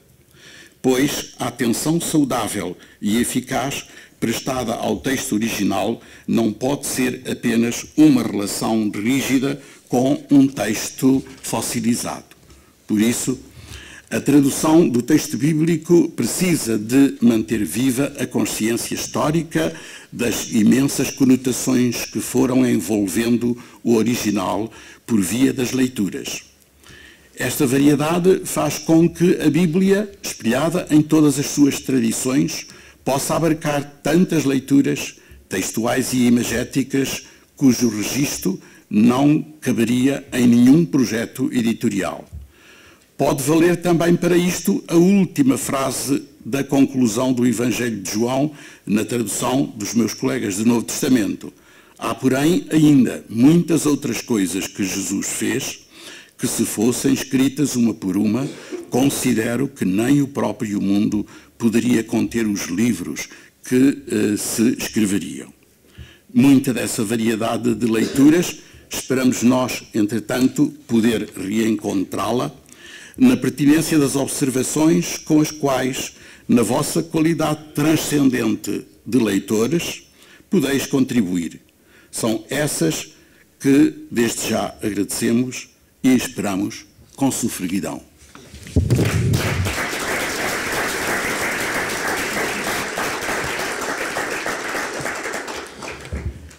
Pois a atenção saudável e eficaz prestada ao texto original não pode ser apenas uma relação rígida com um texto fossilizado. Por isso, a tradução do texto bíblico precisa de manter viva a consciência histórica das imensas conotações que foram envolvendo o original por via das leituras. Esta variedade faz com que a Bíblia, espelhada em todas as suas tradições, possa abarcar tantas leituras textuais e imagéticas cujo registro não caberia em nenhum projeto editorial. Pode valer também para isto a última frase da conclusão do Evangelho de João, na tradução dos meus colegas do Novo Testamento. Há, porém, ainda muitas outras coisas que Jesus fez, que se fossem escritas uma por uma, considero que nem o próprio mundo poderia conter os livros que se escreveriam. Muita dessa variedade de leituras, esperamos nós, entretanto, poder reencontrá-la na pertinência das observações com as quais, na vossa qualidade transcendente de leitores, podeis contribuir. São essas que, desde já, agradecemos e esperamos com sofreguidão.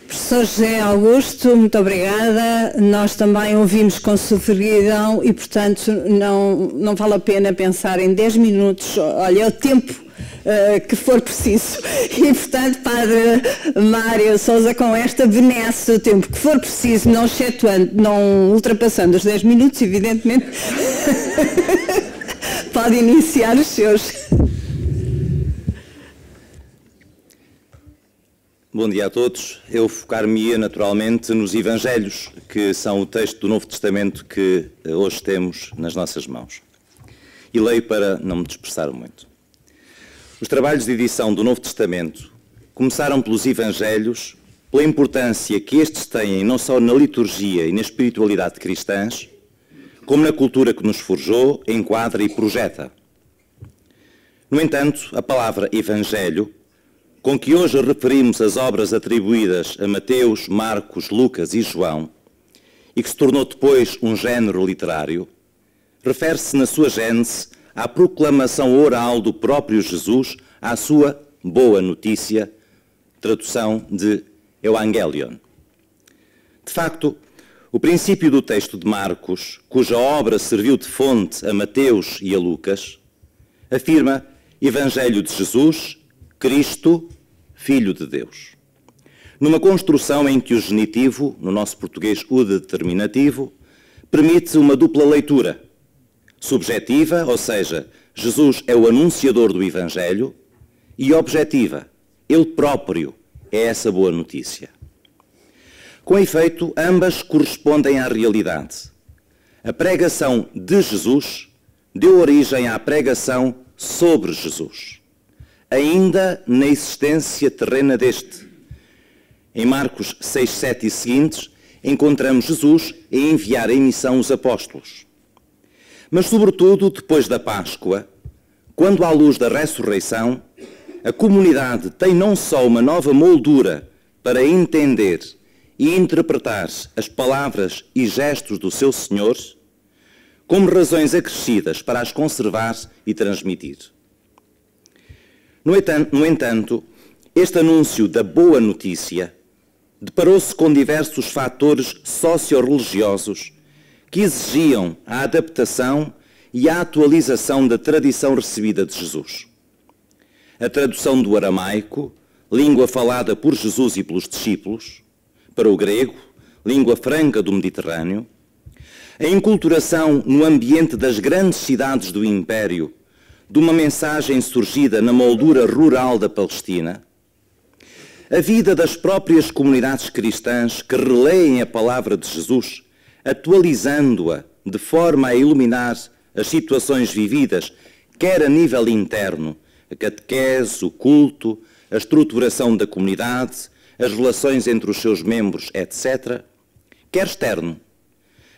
Professor José Augusto, muito obrigada. Nós também ouvimos com sofreguidão e, portanto, não vale a pena pensar em 10 minutos. Olha, é o tempo que for preciso. E, portanto, Padre Mário Sousa, com esta benesse o tempo que for preciso, não excetuando, não ultrapassando os 10 minutos, evidentemente, pode iniciar os seus. Bom dia a todos. Eu focar-me-ia naturalmente nos Evangelhos, que são o texto do Novo Testamento que hoje temos nas nossas mãos. E leio para não me dispersar muito. Os trabalhos de edição do Novo Testamento começaram pelos Evangelhos, pela importância que estes têm não só na liturgia e na espiritualidade cristãs, como na cultura que nos forjou, enquadra e projeta. No entanto, a palavra Evangelho, com que hoje referimos as obras atribuídas a Mateus, Marcos, Lucas e João, e que se tornou depois um género literário, refere-se na sua gênese à proclamação oral do próprio Jesus à sua boa notícia, tradução de Evangelion. De facto, o princípio do texto de Marcos, cuja obra serviu de fonte a Mateus e a Lucas, afirma Evangelho de Jesus, Cristo, Filho de Deus. Numa construção em que o genitivo, no nosso português o determinativo, permite uma dupla leitura. Subjetiva, ou seja, Jesus é o anunciador do Evangelho, e objetiva, ele próprio é essa boa notícia. Com efeito, ambas correspondem à realidade. A pregação de Jesus deu origem à pregação sobre Jesus, ainda na existência terrena deste. Em Marcos 6, 7 e seguintes, encontramos Jesus a enviar em missão os apóstolos. Mas, sobretudo, depois da Páscoa, quando à luz da ressurreição, a comunidade tem não só uma nova moldura para entender e interpretar as palavras e gestos do seu Senhor, como razões acrescidas para as conservar e transmitir. No entanto, este anúncio da boa notícia deparou-se com diversos fatores socio-religiosos que exigiam a adaptação e a atualização da tradição recebida de Jesus. A tradução do aramaico, língua falada por Jesus e pelos discípulos, para o grego, língua franca do Mediterrâneo, a enculturação no ambiente das grandes cidades do Império de uma mensagem surgida na moldura rural da Palestina, a vida das próprias comunidades cristãs que releem a palavra de Jesus, atualizando-a de forma a iluminar as situações vividas, quer a nível interno, a catequese, o culto, a estruturação da comunidade, as relações entre os seus membros, etc., quer externo,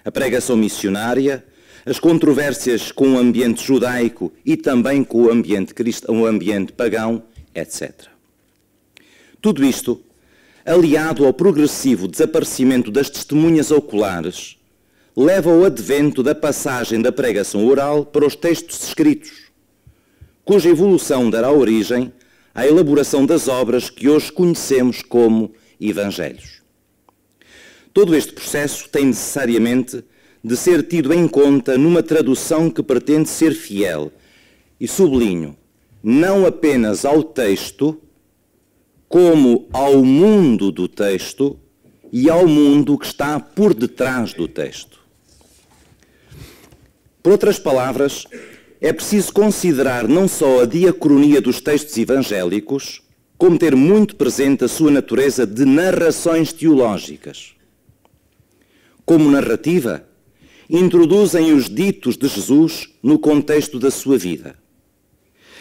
a pregação missionária, as controvérsias com o ambiente judaico e também com o ambiente cristão, o ambiente pagão, etc. Tudo isto, aliado ao progressivo desaparecimento das testemunhas oculares, leva ao advento da passagem da pregação oral para os textos escritos, cuja evolução dará origem à elaboração das obras que hoje conhecemos como Evangelhos. Todo este processo tem necessariamente de ser tido em conta numa tradução que pretende ser fiel, e sublinho, não apenas ao texto, como ao mundo do texto e ao mundo que está por detrás do texto. Por outras palavras, é preciso considerar não só a diacronia dos textos evangélicos, como ter muito presente a sua natureza de narrações teológicas. Como narrativa, introduzem os ditos de Jesus no contexto da sua vida.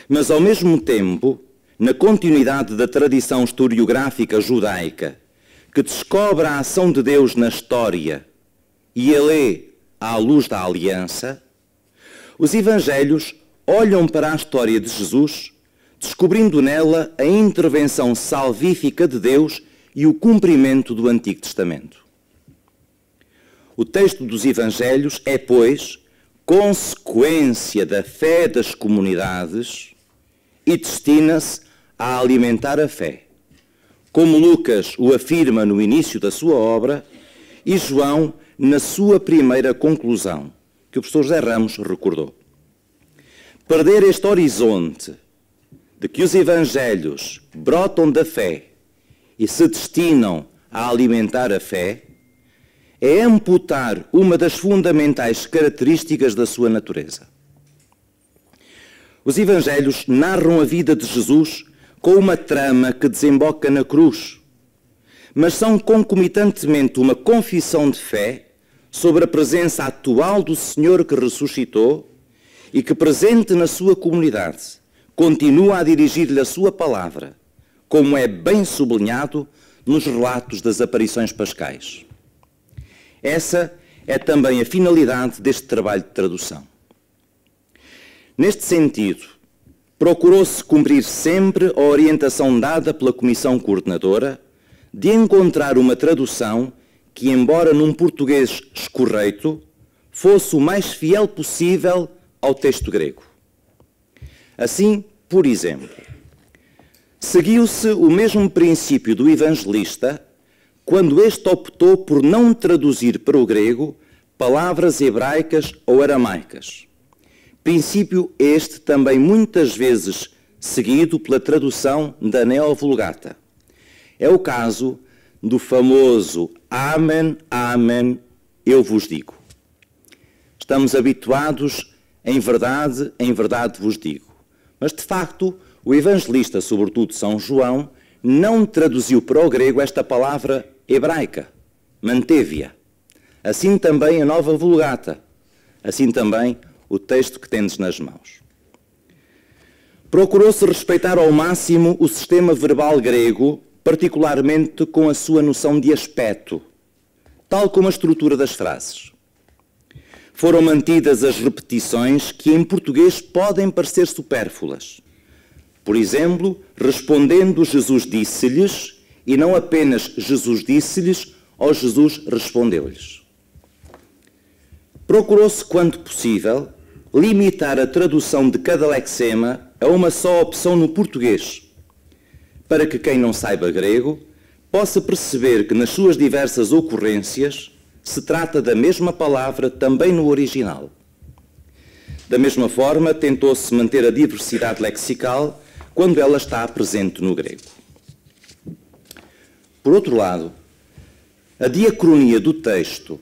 Mas, ao mesmo tempo, na continuidade da tradição historiográfica judaica, que descobre a ação de Deus na história e a lê à luz da aliança, os Evangelhos olham para a história de Jesus, descobrindo nela a intervenção salvífica de Deus e o cumprimento do Antigo Testamento. O texto dos Evangelhos é, pois, consequência da fé das comunidades e destina-se a alimentar a fé, como Lucas o afirma no início da sua obra e João na sua primeira conclusão, que o professor José Ramos recordou. Perder este horizonte de que os Evangelhos brotam da fé e se destinam a alimentar a fé é amputar uma das fundamentais características da sua natureza. Os Evangelhos narram a vida de Jesus com uma trama que desemboca na cruz, mas são concomitantemente uma confissão de fé sobre a presença atual do Senhor que ressuscitou e que, presente na sua comunidade, continua a dirigir-lhe a sua palavra, como é bem sublinhado nos relatos das aparições pascais. Essa é também a finalidade deste trabalho de tradução. Neste sentido, procurou-se cumprir sempre a orientação dada pela Comissão Coordenadora de encontrar uma tradução que, embora num português escorreito, fosse o mais fiel possível ao texto grego. Assim, por exemplo, seguiu-se o mesmo princípio do evangelista quando este optou por não traduzir para o grego palavras hebraicas ou aramaicas. Princípio este também muitas vezes seguido pela tradução da Neo-Vulgata. É o caso do famoso Amen, Amen, eu vos digo. Estamos habituados, em verdade vos digo. Mas, de facto, o evangelista, sobretudo São João, não traduziu para o grego esta palavra hebraica, manteve-a. Assim também a Nova Vulgata, assim também o texto que tendes nas mãos. Procurou-se respeitar ao máximo o sistema verbal grego, particularmente com a sua noção de aspecto, tal como a estrutura das frases. Foram mantidas as repetições que em português podem parecer supérfluas. Por exemplo, respondendo Jesus disse-lhes, e não apenas Jesus disse-lhes ou Jesus respondeu-lhes. Procurou-se, quanto possível, limitar a tradução de cada lexema a uma só opção no português, para que quem não saiba grego possa perceber que nas suas diversas ocorrências se trata da mesma palavra também no original. Da mesma forma, tentou-se manter a diversidade lexical quando ela está presente no grego. Por outro lado, a diacronia do texto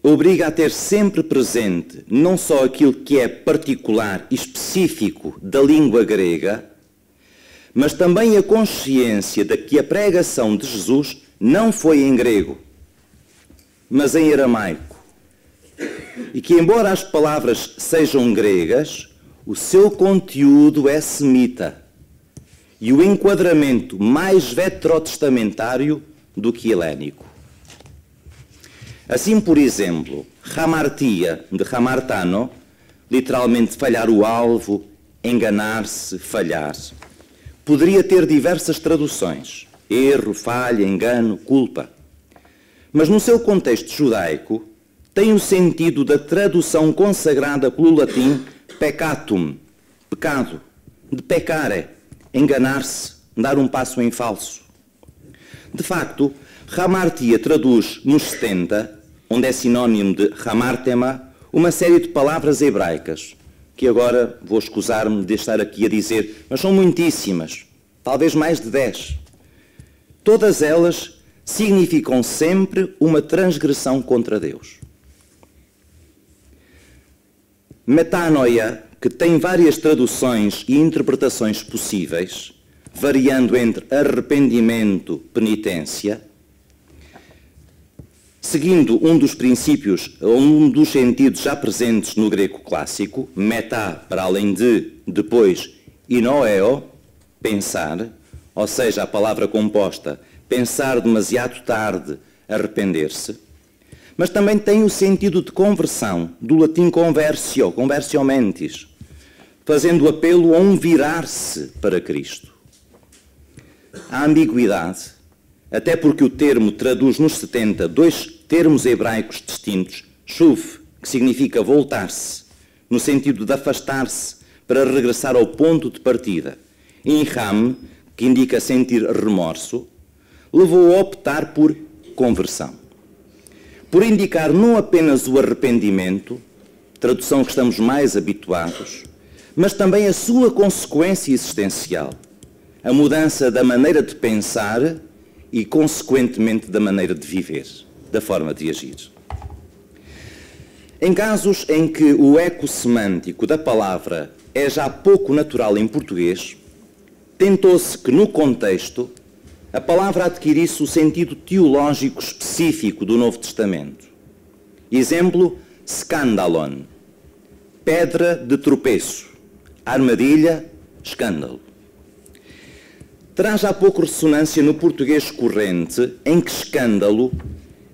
obriga a ter sempre presente não só aquilo que é particular e específico da língua grega, mas também a consciência de que a pregação de Jesus não foi em grego, mas em aramaico. E que, embora as palavras sejam gregas, o seu conteúdo é semita e o enquadramento mais veterotestamentário do que helénico. Assim, por exemplo, hamartia, de hamartano, literalmente falhar o alvo, enganar-se, falhar, poderia ter diversas traduções, erro, falha, engano, culpa. Mas no seu contexto judaico, tem o sentido da tradução consagrada pelo latim peccatum, pecado, de peccare, enganar-se, dar um passo em falso. De facto, hamartia traduz nos 70, onde é sinónimo de hamartema, uma série de palavras hebraicas, que agora vou escusar-me de estar aqui a dizer, mas são muitíssimas, talvez mais de 10. Todas elas significam sempre uma transgressão contra Deus. Metanoia, que tem várias traduções e interpretações possíveis, variando entre arrependimento e penitência, seguindo um dos princípios, ou um dos sentidos já presentes no grego clássico, metá, para além de, depois, e noeo, pensar, ou seja, a palavra composta, pensar demasiado tarde, arrepender-se, mas também tem o sentido de conversão, do latim conversio, conversio mentis, fazendo apelo a um virar-se para Cristo. A ambiguidade, até porque o termo traduz nos 70 dois termos hebraicos distintos, shuv, que significa voltar-se, no sentido de afastar-se para regressar ao ponto de partida, e inham, que indica sentir remorso, levou a optar por conversão. Por indicar não apenas o arrependimento, tradução que estamos mais habituados, mas também a sua consequência existencial, a mudança da maneira de pensar e, consequentemente, da maneira de viver, da forma de agir. Em casos em que o eco semântico da palavra é já pouco natural em português, tentou-se que, no contexto, a palavra adquirisse o sentido teológico específico do Novo Testamento. Exemplo, scandalon, pedra de tropeço, armadilha, escândalo. Terá já pouco ressonância no português corrente, em que escândalo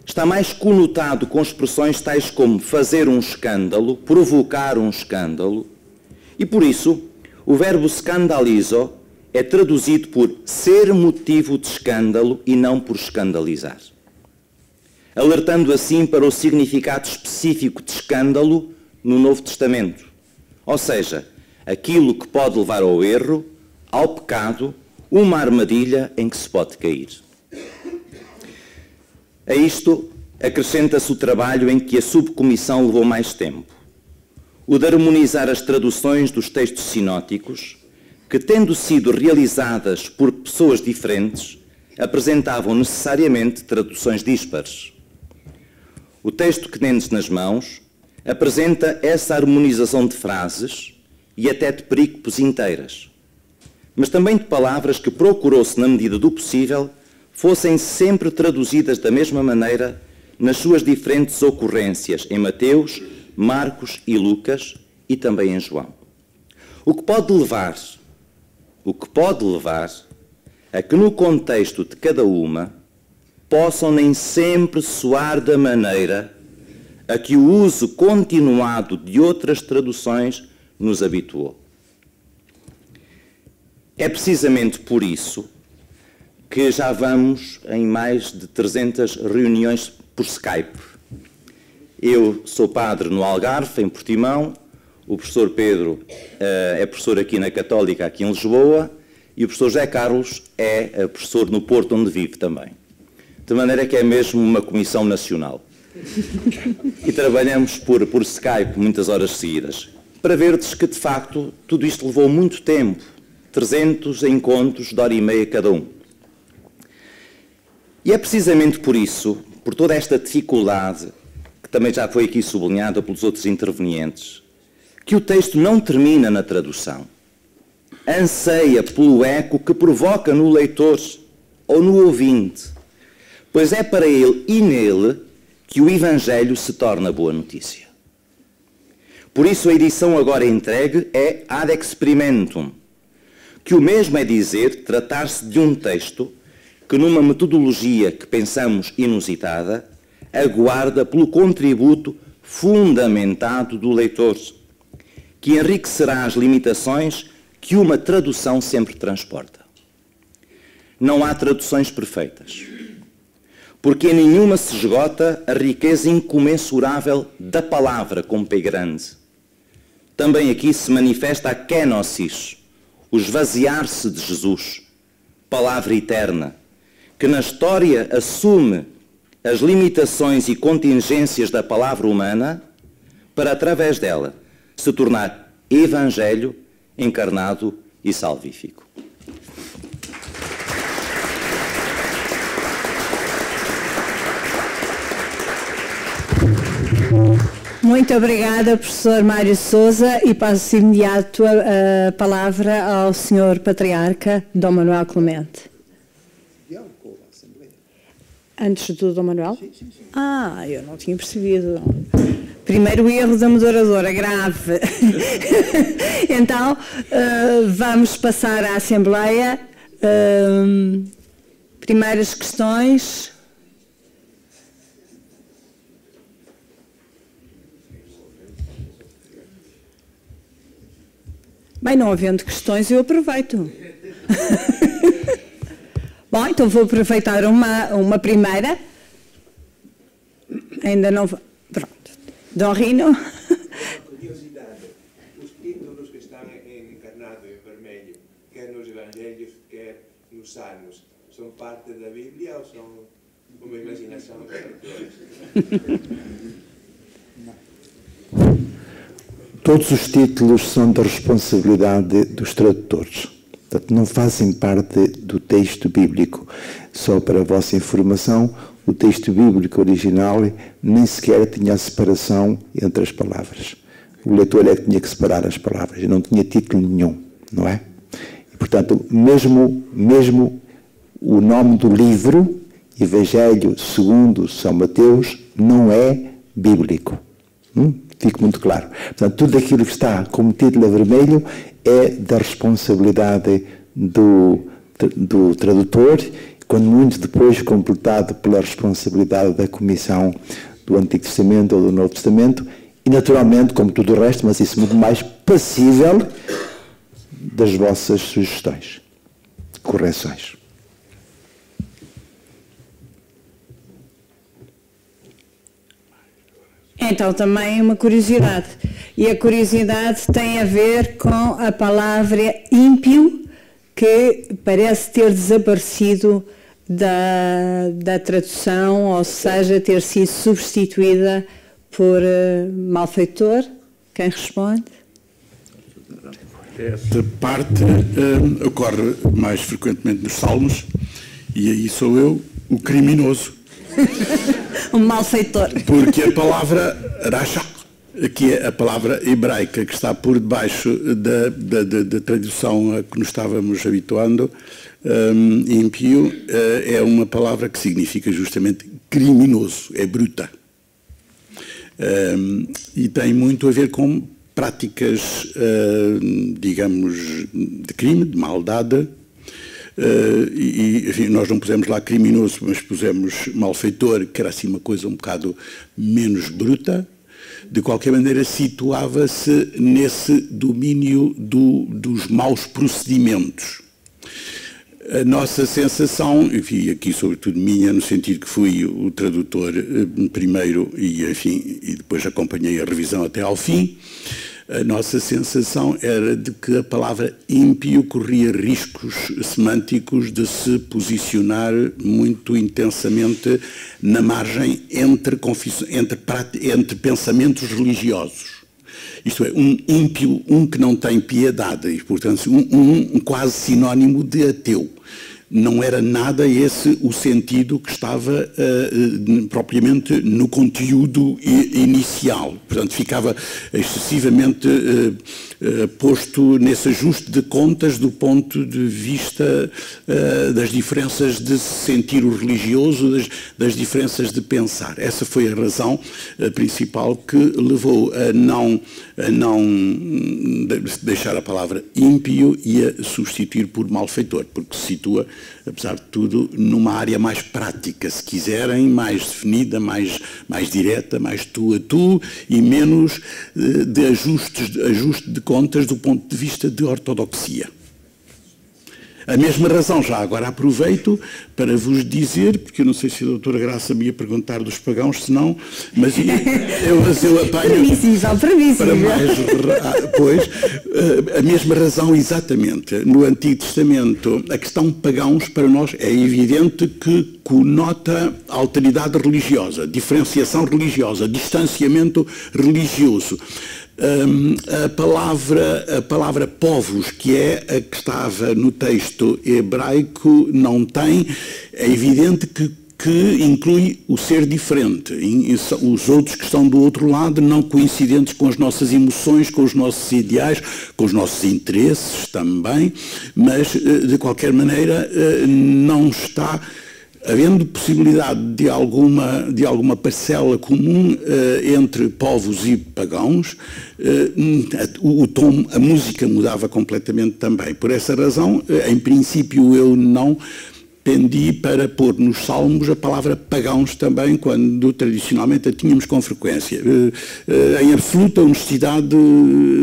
está mais conotado com expressões tais como fazer um escândalo, provocar um escândalo, e por isso o verbo scandalizo é traduzido por ser motivo de escândalo e não por escandalizar, alertando assim para o significado específico de escândalo no Novo Testamento, ou seja, aquilo que pode levar ao erro, ao pecado, uma armadilha em que se pode cair. A isto acrescenta-se o trabalho em que a subcomissão levou mais tempo, o de harmonizar as traduções dos textos sinóticos, que, tendo sido realizadas por pessoas diferentes, apresentavam necessariamente traduções díspares. O texto que temos nas mãos apresenta essa harmonização de frases e até de perícopes inteiras, mas também de palavras que procurou-se, na medida do possível, fossem sempre traduzidas da mesma maneira nas suas diferentes ocorrências em Mateus, Marcos e Lucas e também em João. O que pode levar a que no contexto de cada uma possam nem sempre soar da maneira a que o uso continuado de outras traduções nos habituou. É precisamente por isso que já vamos em mais de 300 reuniões por Skype. Eu sou padre no Algarve, em Portimão, o professor Pedro é professor aqui na Católica, aqui em Lisboa, e o professor José Carlos é professor no Porto, onde vive também. De maneira que é mesmo uma comissão nacional. E trabalhamos por Skype muitas horas seguidas, para verdes que, de facto, tudo isto levou muito tempo, 300 encontros de hora e meia cada um. E é precisamente por isso, por toda esta dificuldade, que também já foi aqui sublinhada pelos outros intervenientes, que o texto não termina na tradução. Anseia pelo eco que provoca no leitor ou no ouvinte, pois é para ele e nele que o Evangelho se torna boa notícia. Por isso a edição agora entregue é ad experimentum, que o mesmo é dizer tratar-se de um texto que, numa metodologia que pensamos inusitada, aguarda pelo contributo fundamentado do leitor, que enriquecerá as limitações que uma tradução sempre transporta. não há traduções perfeitas, porque em nenhuma se esgota a riqueza incomensurável da palavra com P grande. Também aqui se manifesta a kenosis, o esvaziar-se de Jesus, palavra eterna, que na história assume as limitações e contingências da palavra humana para, através dela, se tornar evangelho encarnado e salvífico. Muito obrigada, professor Mário Sousa, e passo imediato a palavra ao senhor Patriarca Dom Manuel Clemente. Antes do Dom Manuel? Sim. Ah, eu não tinha percebido. Primeiro erro da moderadora, grave. Então, vamos passar à Assembleia. Primeiras questões. Bem, não havendo questões, eu aproveito. Bom, então vou aproveitar uma primeira. Ainda não... Pronto. Dom Rino. Curiosidade. Os títulos que estão encarnados em vermelho, quer nos Evangelhos, quer nos Salmos, são parte da Bíblia ou são uma imaginação dos autores? Todos os títulos são da responsabilidade dos tradutores. Portanto, não fazem parte do texto bíblico. Só para a vossa informação, o texto bíblico original nem sequer tinha a separação entre as palavras. O leitor é que tinha que separar as palavras. Não tinha título nenhum, não é? E, portanto, mesmo o nome do livro, Evangelho segundo São Mateus, não é bíblico. Fique muito claro. Portanto, tudo aquilo que está como título a vermelho é da responsabilidade do tradutor, quando muito depois completado pela responsabilidade da Comissão do Antigo Testamento ou do Novo Testamento, e naturalmente, como tudo o resto, mas isso muito mais passível das vossas sugestões, correções. Então, também uma curiosidade. E a curiosidade tem a ver com a palavra ímpio, que parece ter desaparecido da tradução, ou seja, ter sido substituída por malfeitor. Quem responde? Esta parte ocorre mais frequentemente nos Salmos, e aí sou eu, o criminoso. Um malfeitor. Porque a palavra rasha, que é a palavra hebraica que está por debaixo da tradução a que nos estávamos habituando, ímpio, é uma palavra que significa justamente criminoso, é bruta. E tem muito a ver com práticas, digamos, de crime, de maldade. Enfim, nós não pusemos lá criminoso, mas pusemos malfeitor, que era assim uma coisa um bocado menos bruta. De qualquer maneira, situava-se nesse domínio dos maus procedimentos. A nossa sensação, enfim, aqui sobretudo minha, no sentido que fui o tradutor primeiro e, enfim, e depois acompanhei a revisão até ao fim, a nossa sensação era de que a palavra ímpio corria riscos semânticos de se posicionar muito intensamente na margem entre pensamentos religiosos. Isto é, um ímpio, um que não tem piedade, e portanto um quase sinónimo de ateu. Não era nada esse o sentido que estava propriamente no conteúdo inicial. Portanto, ficava excessivamente posto nesse ajuste de contas do ponto de vista das diferenças de sentir o religioso, das diferenças de pensar. Essa foi a razão principal que levou a não deixar a palavra ímpio e a substituir por malfeitor, porque se situa, apesar de tudo, numa área mais prática, se quiserem, mais definida, mais direta, mais tu a tu, e menos de ajuste de contas do ponto de vista de ortodoxia. A mesma razão, já agora aproveito para vos dizer, porque eu não sei se a doutora Graça me ia perguntar dos pagãos, se não, mas eu apanho... Previsível. Para mais... Pois, a mesma razão exatamente. No Antigo Testamento, a questão pagãos para nós é evidente que conota alteridade religiosa, diferenciação religiosa, distanciamento religioso. A palavra povos, que é a que estava no texto hebraico, não tem, é evidente que inclui o ser diferente, os outros que estão do outro lado, não coincidentes com as nossas emoções, com os nossos ideais, com os nossos interesses também, mas de qualquer maneira não está... Havendo possibilidade de alguma parcela comum entre povos e pagãos, o tom, a música mudava completamente também. Por essa razão, em princípio, eu não pendi para pôr nos salmos a palavra pagãos também, quando tradicionalmente a tínhamos com frequência. Em absoluta honestidade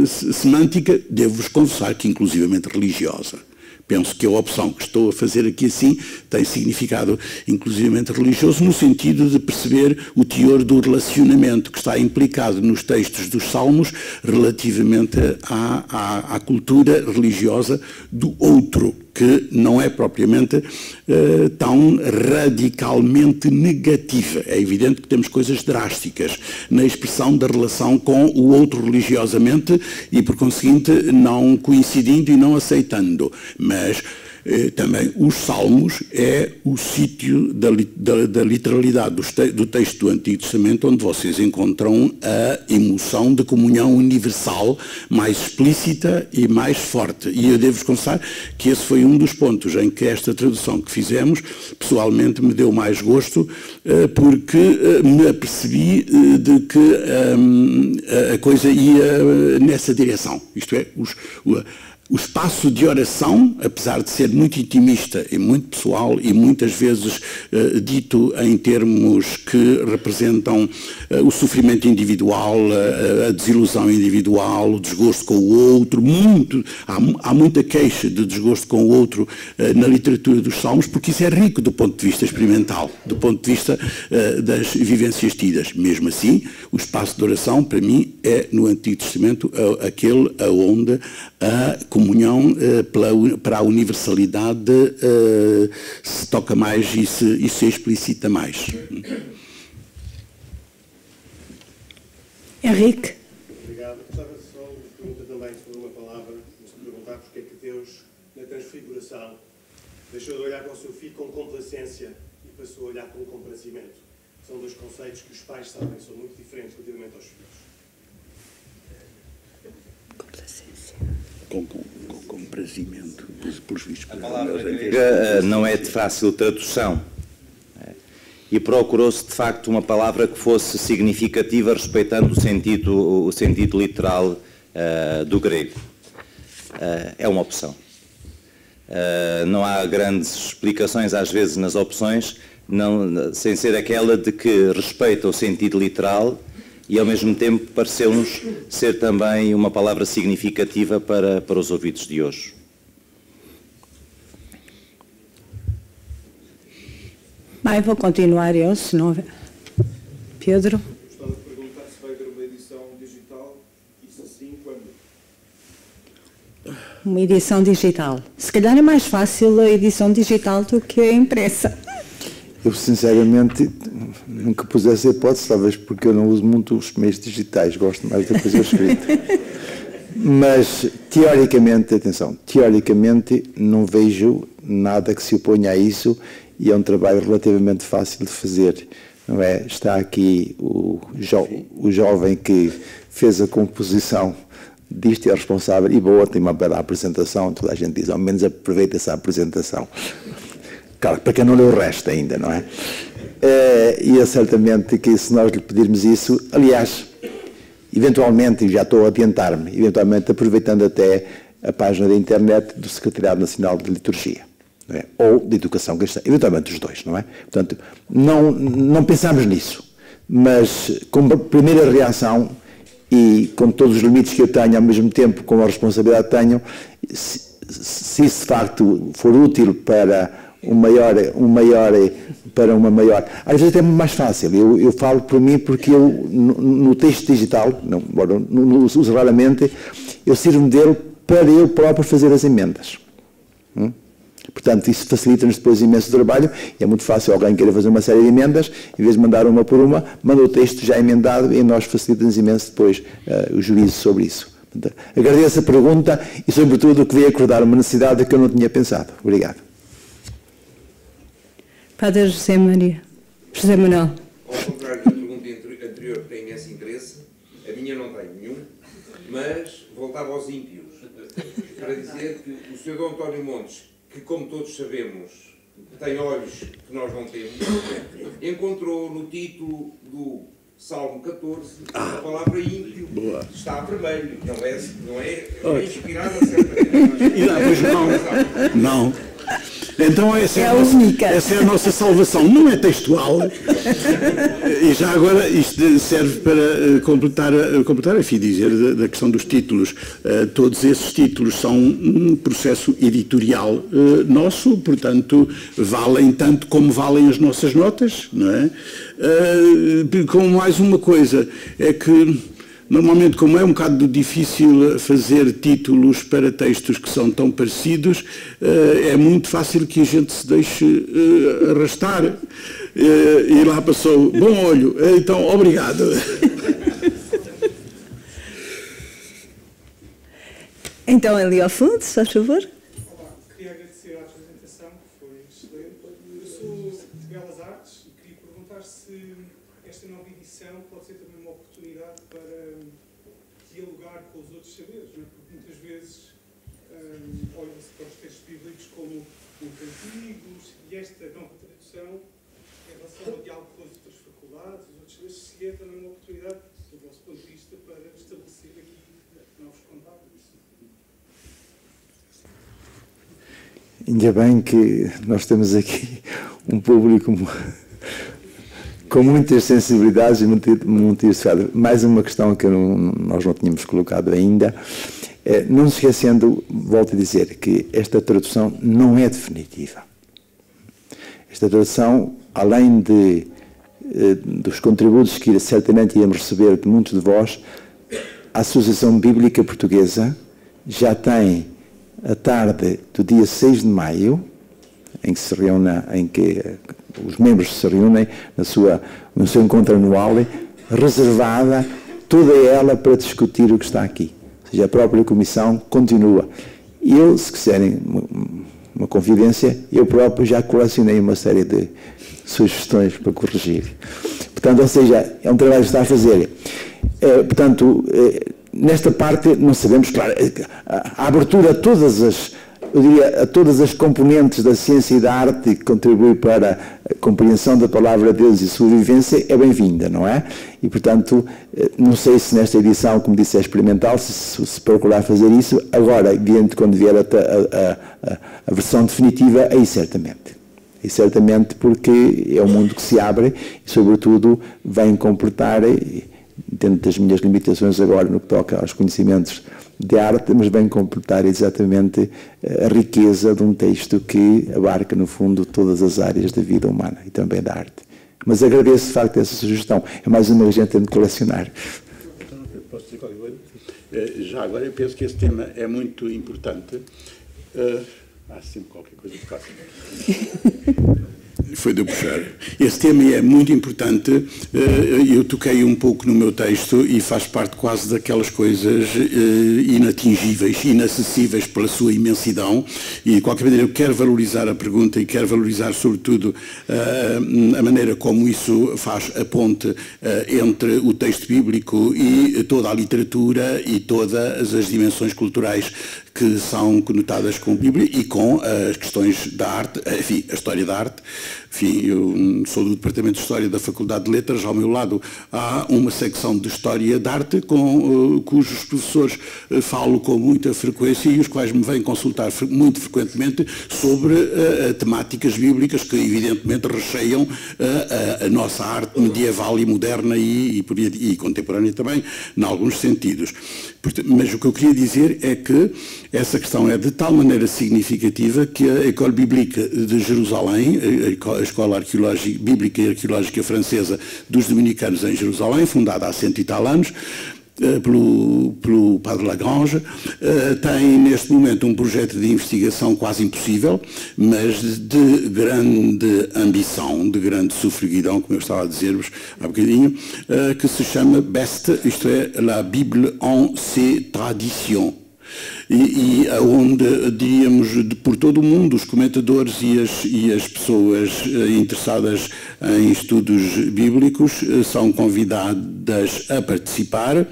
semântica, devo-vos confessar que inclusivamente religiosa. Penso que a opção que estou a fazer aqui assim tem significado inclusivamente religioso, no sentido de perceber o teor do relacionamento que está implicado nos textos dos Salmos relativamente à cultura religiosa do outro, que não é propriamente tão radicalmente negativa. É evidente que temos coisas drásticas na expressão da relação com o outro religiosamente e, por conseguinte, não coincidindo e não aceitando. Mas também os Salmos é o sítio da literalidade do texto do Antigo Testamento, onde vocês encontram a emoção de comunhão universal mais explícita e mais forte. E eu devo-vos confessar que esse foi um dos pontos em que esta tradução que fizemos, pessoalmente, me deu mais gosto, porque me apercebi de que a coisa ia nessa direção. Isto é, o espaço de oração, apesar de ser muito intimista e muito pessoal e muitas vezes dito em termos que representam o sofrimento individual, a desilusão individual, o desgosto com o outro, há muita queixa de desgosto com o outro na literatura dos Salmos, porque isso é rico do ponto de vista experimental, do ponto de vista das vivências tidas. Mesmo assim, o espaço de oração, para mim, é no Antigo Testamento aquele onde a comunhão para a universalidade se toca mais e se explicita mais. Henrique. Obrigado. Gostava só de perguntar também sobre uma palavra, mas de perguntar porque é que Deus, na transfiguração, deixou de olhar para o seu filho com complacência e passou a olhar com comprazimento. São dois conceitos que os pais sabem, são muito diferentes relativamente aos filhos. Complacência. Com comprazimento, pelos vistos. A palavra grega não é de fácil tradução. E procurou-se, de facto, uma palavra que fosse significativa, respeitando o sentido literal do grego. É uma opção. Não há grandes explicações, às vezes, nas opções, sem ser aquela de que respeita o sentido literal e, ao mesmo tempo, pareceu-nos ser também uma palavra significativa para os ouvidos de hoje. Bem, vou continuar eu, se não... Pedro? Gostava de perguntar se vai haver uma edição digital e, se sim, quando? Uma edição digital. Se calhar é mais fácil a edição digital do que a impressa. Eu, sinceramente, nunca pus essa hipótese, talvez porque eu não uso muito os meios digitais, gosto mais da coisa escrita. Mas, teoricamente, atenção, teoricamente não vejo nada que se oponha a isso e é um trabalho relativamente fácil de fazer, não é? Está aqui o jovem que fez a composição disto, é responsável, e boa, tem uma bela apresentação, toda a gente diz, ao menos aproveita essa apresentação. Claro, para quem não leu o resto ainda, não é? E é certamente que se nós lhe pedirmos isso, aliás, eventualmente, já estou a adiantar-me, eventualmente aproveitando até a página da internet do Secretariado Nacional de Liturgia, não é? Ou de Educação Cristã, eventualmente os dois, não é? Portanto, não pensamos nisso, mas como primeira reação e com todos os limites que eu tenho, ao mesmo tempo com a responsabilidade que tenho, se isso de facto for útil para para uma maior. Às vezes é mais fácil. Eu falo por mim porque eu, no texto digital, não uso raramente, eu sirvo-me dele para eu próprio fazer as emendas. Portanto, isso facilita-nos depois imenso trabalho. É muito fácil alguém querer fazer uma série de emendas, em vez de mandar uma por uma, manda o texto já emendado e nós facilitamos imenso depois o juízo sobre isso. Portanto, agradeço a pergunta e, sobretudo, que veio acordar uma necessidade que eu não tinha pensado. Obrigado. Padre José Manuel. Ao contrário da pergunta anterior, que tem esse interesse, a minha não tem nenhum, mas voltava aos ímpios, para dizer que o Sr. Dom António Montes, que como todos sabemos, tem olhos que nós não temos, encontrou no título do Salmo 14 a palavra ímpio. Boa. Está a vermelho, não é inspirada certamente. Não. Então essa é a nossa salvação. Não é textual. E já agora isto serve para completar, enfim, dizer da questão dos títulos. Todos esses títulos são um processo editorial nosso, portanto, valem tanto como valem as nossas notas, não é? Com mais uma coisa, é que normalmente, como é um bocado difícil fazer títulos para textos que são tão parecidos, é muito fácil que a gente se deixe arrastar. E lá passou, bom olho, então, obrigado. Então, ali ao fundo, se faz favor. Olá, queria agradecer a apresentação, que foi excelente. Eu sou de Belas Artes e queria perguntar se esta nova edição pode ser também uma oportunidade para dialogar com os outros saberes, não é? Porque muitas vezes olha-se para os textos bíblicos como muito antigos e esta nova tradução, em relação ao diálogo com as outras faculdades, os outros saberes, seria também uma oportunidade, do vosso ponto de vista, para estabelecer aqui novos contatos. Ainda bem que nós temos aqui um público com muitas sensibilidades e muito interessado. Mais uma questão que nós não tínhamos colocado ainda. Não se esquecendo, volto a dizer, que esta tradução não é definitiva. Esta tradução, além dos contributos que certamente íamos receber de muitos de vós, a Associação Bíblica Portuguesa já tem a tarde do dia 6 de maio, em que os membros se reúnem no seu encontro anual, reservada toda ela para discutir o que está aqui. Ou seja, a própria Comissão continua. Eu, se quiserem uma confidência, eu próprio já colecionei uma série de sugestões para corrigir. Portanto, ou seja, é um trabalho que está a fazer. Portanto, nesta parte, não sabemos, claro, a abertura a todas as componentes da ciência e da arte que contribuem para a compreensão da palavra de Deus e sua vivência é bem-vinda, não é? E, portanto, não sei se nesta edição, como disse, é experimental, se procurar fazer isso, agora, quando vier a versão definitiva, aí certamente. E certamente porque é um mundo que se abre e, sobretudo, vem comportar, dentro das minhas limitações agora no que toca aos conhecimentos de arte, mas vem completar exatamente a riqueza de um texto que abarca, no fundo, todas as áreas da vida humana e também da arte. Mas agradeço, de facto, essa sugestão. É mais uma gente de colecionar. Posso dizer qualquer coisa? Já agora, eu penso que esse tema é muito importante. Há sempre qualquer coisa de casa. Foi de eu puxar. Esse tema é muito importante. Eu toquei um pouco no meu texto e faz parte quase daquelas coisas inatingíveis, inacessíveis pela sua imensidão. E, de qualquer maneira, eu quero valorizar a pergunta e quero valorizar, sobretudo, a maneira como isso faz a ponte entre o texto bíblico e toda a literatura e todas as dimensões culturais que são conotadas com a Bíblia e com as questões da arte, enfim, a história da arte. Enfim, eu sou do Departamento de História da Faculdade de Letras. Ao meu lado há uma secção de História da Arte cujos professores falo com muita frequência e os quais me vêm consultar muito frequentemente sobre temáticas bíblicas que evidentemente recheiam a nossa arte medieval e moderna e contemporânea também, em alguns sentidos. Mas o que eu queria dizer é que essa questão é de tal maneira significativa que a École Biblique de Jerusalém, a Escola Bíblica e Arqueológica Francesa dos Dominicanos em Jerusalém, fundada há 100 e tal anos, pelo Padre Lagrange, tem neste momento um projeto de investigação quase impossível, mas de grande ambição, de grande sufraguidão, como eu estava a dizer-vos há bocadinho, que se chama BEST, isto é, La Bible en ses traditions. E onde, diríamos, por todo o mundo, os comentadores e as pessoas interessadas em estudos bíblicos são convidadas a participar,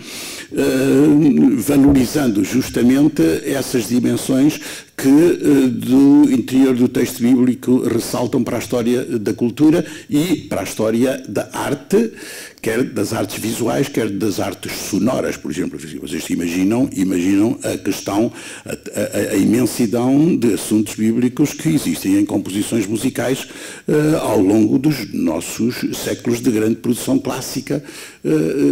valorizando justamente essas dimensões que do interior do texto bíblico ressaltam para a história da cultura e para a história da arte, quer das artes visuais, quer das artes sonoras, por exemplo. Vocês imaginam a questão, a imensidão de assuntos bíblicos que existem em composições musicais ao longo dos nossos séculos de grande produção clássica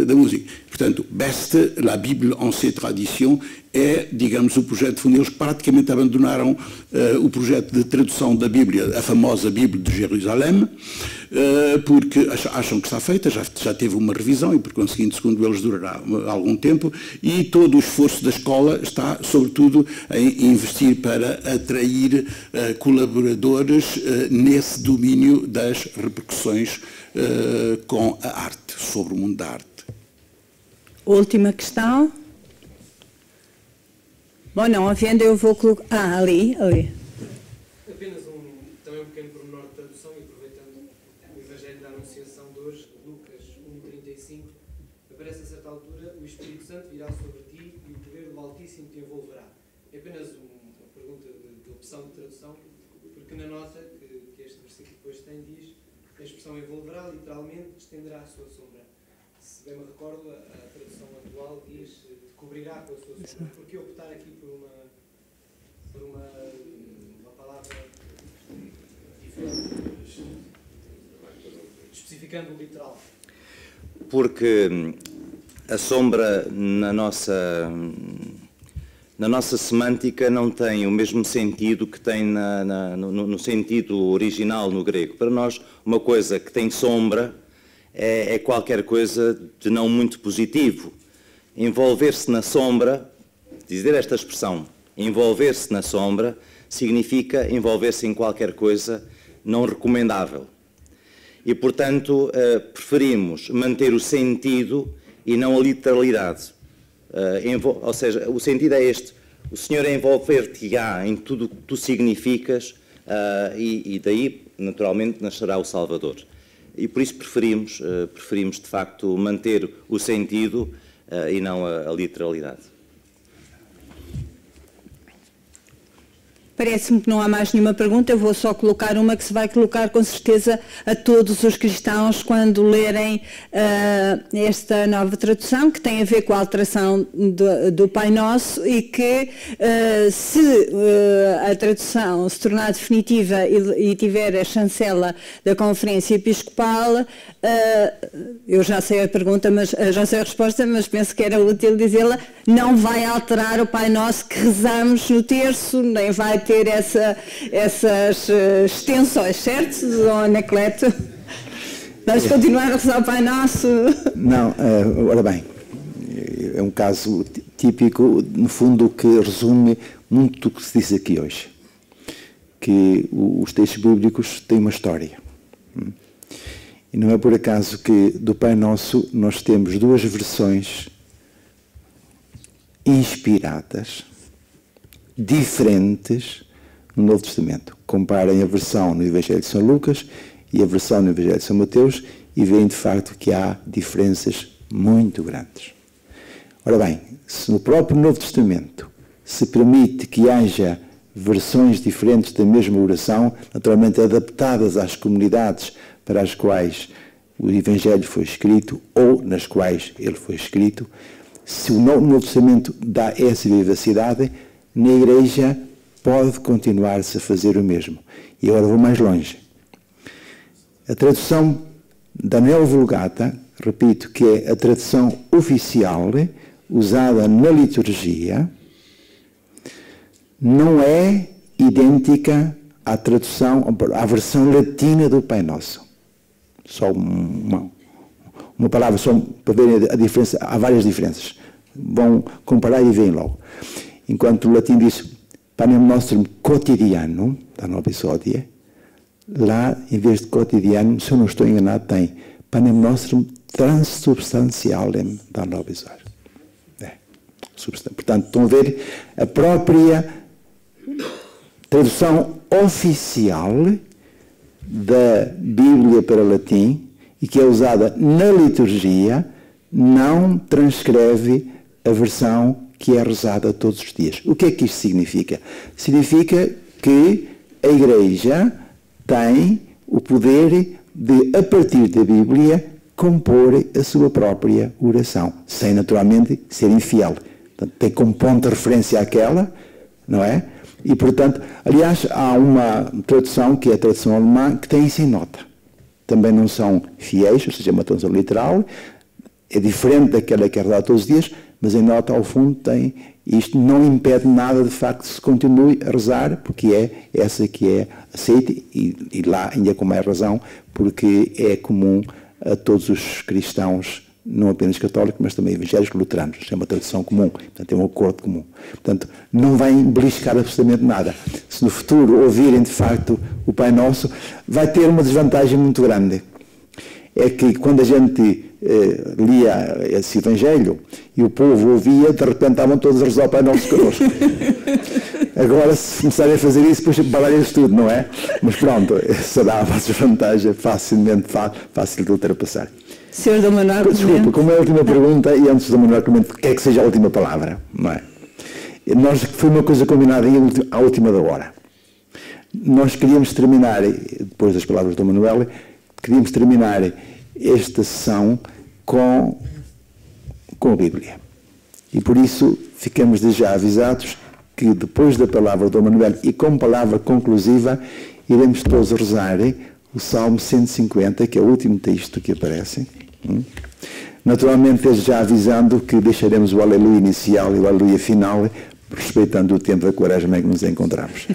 da música. Portanto, BEST, La Bible en ses traditions, é, digamos, o projeto fundo. Eles praticamente abandonaram o projeto de tradução da Bíblia, a famosa Bíblia de Jerusalém, porque acham que está feita, já teve uma revisão e, por conseguinte, segundo eles, durará algum tempo, e todo o esforço da escola está, sobretudo, em investir para atrair colaboradores nesse domínio das repercussões com a arte, sobre o mundo da arte. Última questão. Bom, não havendo, eu vou colocar... ali. Apenas também um pequeno pormenor de tradução, e aproveitando o Evangelho da Anunciação de hoje, Lucas 1:35, aparece a certa altura: o Espírito Santo virá sobre ti e o poder do Altíssimo te envolverá. É apenas uma pergunta de opção de tradução, porque na nota que este versículo depois tem, diz: a expressão envolverá, literalmente, estenderá a sua sombra. Se bem me recordo, a tradução atual diz: cobrirá com a sua sombra. Por que optar aqui por uma palavra diferente, especificando o literal? Porque a sombra na nossa semântica não tem o mesmo sentido que tem no sentido original no grego. Para nós, uma coisa que tem sombra é qualquer coisa de não muito positivo. Envolver-se na sombra, dizer esta expressão, envolver-se na sombra, significa envolver-se em qualquer coisa não recomendável. E, portanto, preferimos manter o sentido e não a literalidade. Ou seja, o sentido é este: o Senhor envolver-te-á em tudo o que tu significas, e daí, naturalmente, nascerá o Salvador. E por isso preferimos de facto, manter o sentido e não a literalidade. Parece-me que não há mais nenhuma pergunta. Eu vou só colocar uma que se vai colocar com certeza a todos os cristãos quando lerem esta nova tradução, que tem a ver com a alteração do Pai Nosso, e que se a tradução se tornar definitiva e tiver a chancela da Conferência Episcopal, eu já sei a pergunta, mas já sei a resposta, mas penso que era útil dizê-la: não vai alterar o Pai Nosso que rezamos no terço, nem vai ter essas extensões, certo, Dom Anacleto? Vamos continuar a rezar o Pai Nosso? Não, ora bem, é um caso típico, no fundo, que resume muito do que se diz aqui hoje, que os textos bíblicos têm uma história. E não é por acaso que do Pai Nosso nós temos duas versões inspiradas, diferentes, no Novo Testamento. Comparem a versão no Evangelho de São Lucas e a versão no Evangelho de São Mateus e veem de facto que há diferenças muito grandes. Ora bem, se no próprio Novo Testamento se permite que haja versões diferentes da mesma oração, naturalmente adaptadas às comunidades para as quais o Evangelho foi escrito ou nas quais ele foi escrito, se o Novo Testamento dá essa vivacidade, na Igreja pode continuar-se a fazer o mesmo. E agora vou mais longe. A tradução da Neo Vulgata, repito, que é a tradução oficial, usada na liturgia não é idêntica à tradução, à versão latina do Pai Nosso. Só uma palavra, só para verem a diferença, há várias diferenças. Vão comparar e veem logo. Enquanto o latim diz Panem Nostrum Quotidiano, da Nova Exódia, lá, em vez de cotidiano, se eu não estou enganado, tem Panem Nostrum Transubstantialem, da Nova Exódia. Portanto, estão a ver a própria tradução oficial da Bíblia para latim e que é usada na liturgia, não transcreve a versão que é rezada todos os dias. O que é que isto significa? Significa que a Igreja tem o poder de, a partir da Bíblia, compor a sua própria oração, sem naturalmente ser infiel. Portanto, tem como ponto de referência aquela, não é? E, portanto, aliás, há uma tradução, que é a tradução alemã, que tem isso em nota. Também não são fiéis, ou seja, uma tradução literal, é diferente daquela que é rezada todos os dias, mas em nota, ao fundo, tem isto, não impede nada, de facto, que se continue a rezar, porque é essa que é aceita, e lá ainda com mais razão, porque é comum a todos os cristãos, não apenas católicos, mas também evangélicos luteranos. É uma tradução comum, portanto, é um acordo comum. Portanto, não vai beliscar absolutamente nada. Se no futuro ouvirem, de facto, o Pai Nosso, vai ter uma desvantagem muito grande. É que quando a gente lia esse Evangelho e o povo ouvia, de repente estavam todos a rezar o Pai Nosso connosco. Agora, se começarem a fazer isso, depois baralham-se tudo, não é? Mas pronto, será uma desvantagem facilmente fácil de ultrapassar. Sr. Dom Manuel Clemente. Desculpa, como é a última pergunta, e antes do Dom Manuel Clemente, quer que seja a última palavra, não é? Foi uma coisa combinada à última da hora. Nós queríamos terminar, depois das palavras do Dom Manuel, queríamos terminar esta sessão com a Bíblia. E por isso ficamos desde já avisados que depois da palavra do Dom Manuel e com palavra conclusiva, iremos todos rezar o Salmo 150, que é o último texto que aparece. Naturalmente, desde já avisando que deixaremos o Aleluia inicial e o Aleluia final, respeitando o tempo da Quaresma em que nos encontramos.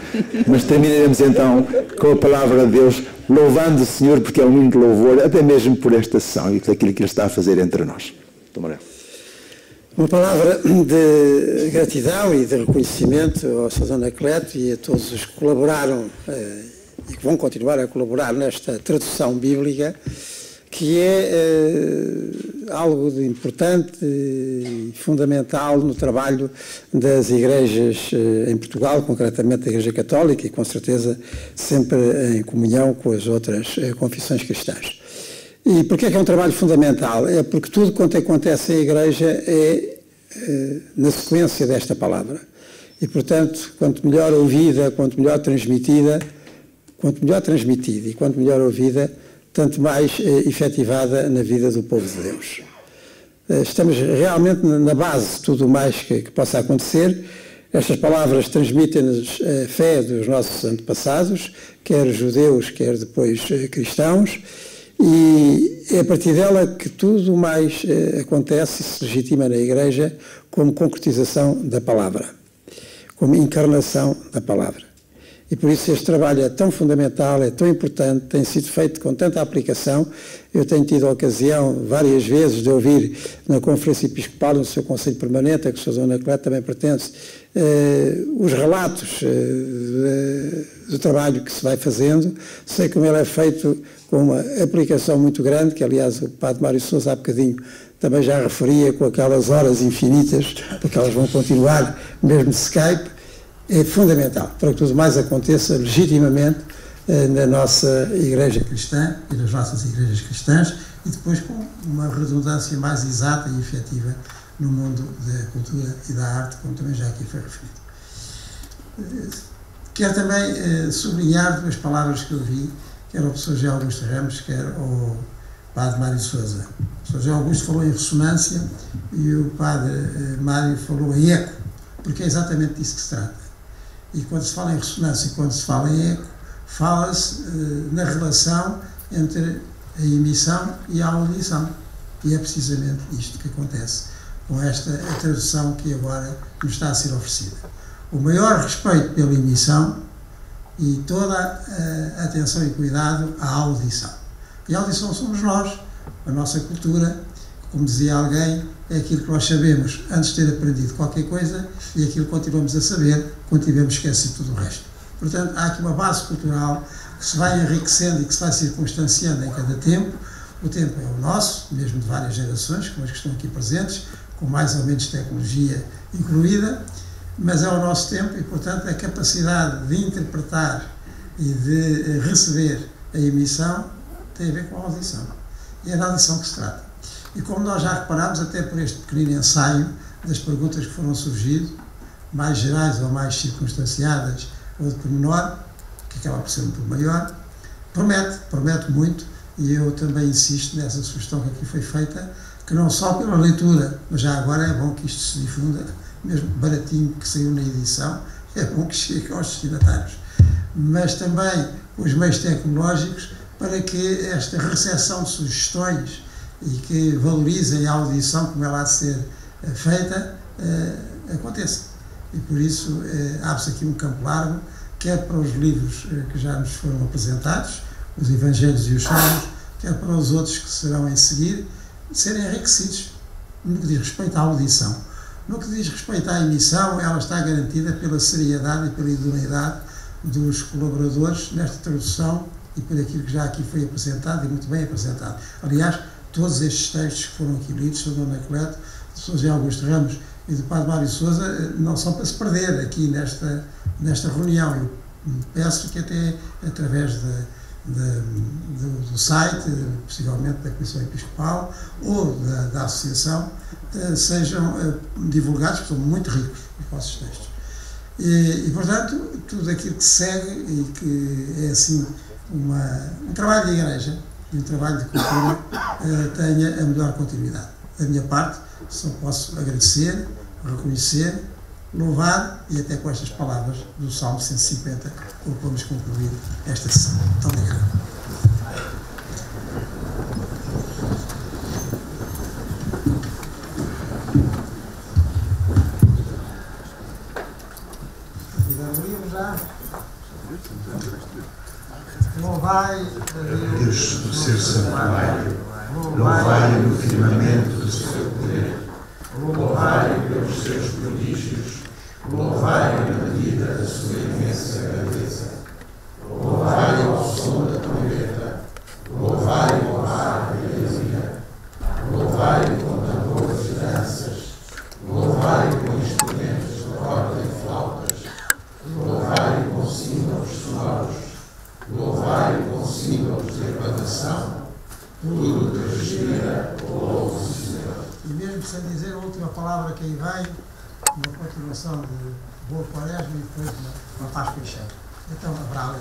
Mas terminaremos então com a palavra de Deus, louvando o Senhor, porque é um lindo louvor, até mesmo por esta sessão e por aquilo que Ele está a fazer entre nós. Uma palavra de gratidão e de reconhecimento ao Sr. Dom Anacleto e a todos os que colaboraram e que vão continuar a colaborar nesta tradução bíblica, que é algo de importante e fundamental no trabalho das igrejas em Portugal, concretamente a Igreja Católica, e com certeza sempre em comunhão com as outras confissões cristãs. E porquê é que é um trabalho fundamental? É porque tudo quanto acontece em Igreja é na sequência desta palavra. E, portanto, quanto melhor ouvida, quanto melhor transmitida e quanto melhor ouvida, tanto mais efetivada na vida do povo de Deus. Estamos realmente na base de tudo o mais que possa acontecer. Estas palavras transmitem-nos a fé dos nossos antepassados, quer judeus, quer depois cristãos, e é a partir dela que tudo mais acontece e se legitima na Igreja como concretização da palavra, como encarnação da palavra. E por isso este trabalho é tão fundamental, é tão importante, tem sido feito com tanta aplicação. Eu tenho tido a ocasião várias vezes de ouvir na Conferência Episcopal, no seu Conselho Permanente, a que o Sr. Dom Anacleto também pertence, os relatos do trabalho que se vai fazendo. Sei como ele é feito com uma aplicação muito grande, que aliás o Padre Mário Sousa há bocadinho também já referia, com aquelas horas infinitas, porque elas vão continuar mesmo de Skype. É fundamental para que tudo mais aconteça legitimamente na nossa Igreja Cristã e nas nossas igrejas cristãs, e depois com uma redundância mais exata e efetiva no mundo da cultura e da arte, como também já aqui foi referido. Quero também sublinhar duas palavras que eu vi, quer o professor José Augusto Ramos, quer o Padre Mário Sousa. O professor José Augusto falou em ressonância e o Padre Mário falou em eco, porque é exatamente disso que se trata. E quando se fala em ressonância e quando se fala em eco, fala-se na relação entre a emissão e a audição. E é precisamente isto que acontece. com esta tradução que agora nos está a ser oferecida. O maior respeito pela emissão e toda a atenção e cuidado à audição. E a audição somos nós, a nossa cultura, como dizia alguém, é aquilo que nós sabemos antes de ter aprendido qualquer coisa e aquilo que continuamos a saber quando tivermos esquecido tudo o resto. Portanto, há aqui uma base cultural que se vai enriquecendo e que se vai circunstanciando em cada tempo. O tempo é o nosso, mesmo de várias gerações, como as que estão aqui presentes, com mais ou menos tecnologia incluída, mas é o nosso tempo e, portanto, a capacidade de interpretar e de receber a emissão tem a ver com a audição. E é da audição que se trata. E como nós já reparámos, até por este pequenino ensaio das perguntas que foram surgindo, mais gerais ou mais circunstanciadas ou de pormenor, que acaba por ser um pouco maior, promete muito, e eu também insisto nessa sugestão que aqui foi feita, que não só pela leitura, mas já agora é bom que isto se difunda, mesmo baratinho que saiu na edição, é bom que chegue aos destinatários. Mas também os meios tecnológicos para que esta recepção de sugestões e que valorizem a audição como ela há de ser feita, aconteça. E por isso abre-se aqui um campo largo, quer para os livros que já nos foram apresentados, os Evangelhos e os Salmos, quer para os outros que serão em seguir, serem enriquecidos no que diz respeito à audição. No que diz respeito à emissão, ela está garantida pela seriedade e pela idoneidade dos colaboradores nesta tradução e por aquilo que já aqui foi apresentado e muito bem apresentado. Aliás, todos estes textos que foram aqui lidos, Sr. Dom Anacleto, de Sr. José Augusto Ramos e do Padre Mário Sousa, não são para se perder aqui nesta reunião. Eu peço que até através do site, possivelmente da Comissão Episcopal ou da Associação, sejam divulgados, porque são muito ricos os vossos textos. E, portanto, tudo aquilo que segue e que é assim um trabalho de igreja e um trabalho de cultura tenha a melhor continuidade. Da minha parte, só posso agradecer, reconhecer, louvar e até com estas palavras do Salmo 150 vamos concluir esta sessão. Muito obrigado. Louvai a Deus do seu santuário, louvai no firmamento do seu poder, louvai pelos seus prodígios, louvai na medida da sua imensa grandeza, louvai ao som da trombeta, louvai com a harpa e a lira, louvai com tambores e danças, louvai com instrumentos de corda e flautas, louvai com símbolos sonoros, louvai com símbolos de aclamação, tudo que respira, louve o Senhor. E mesmo sem dizer a última palavra que aí vem, uma continuação de boa quaresma e depois uma Páscoa enxerga. Então, abraço.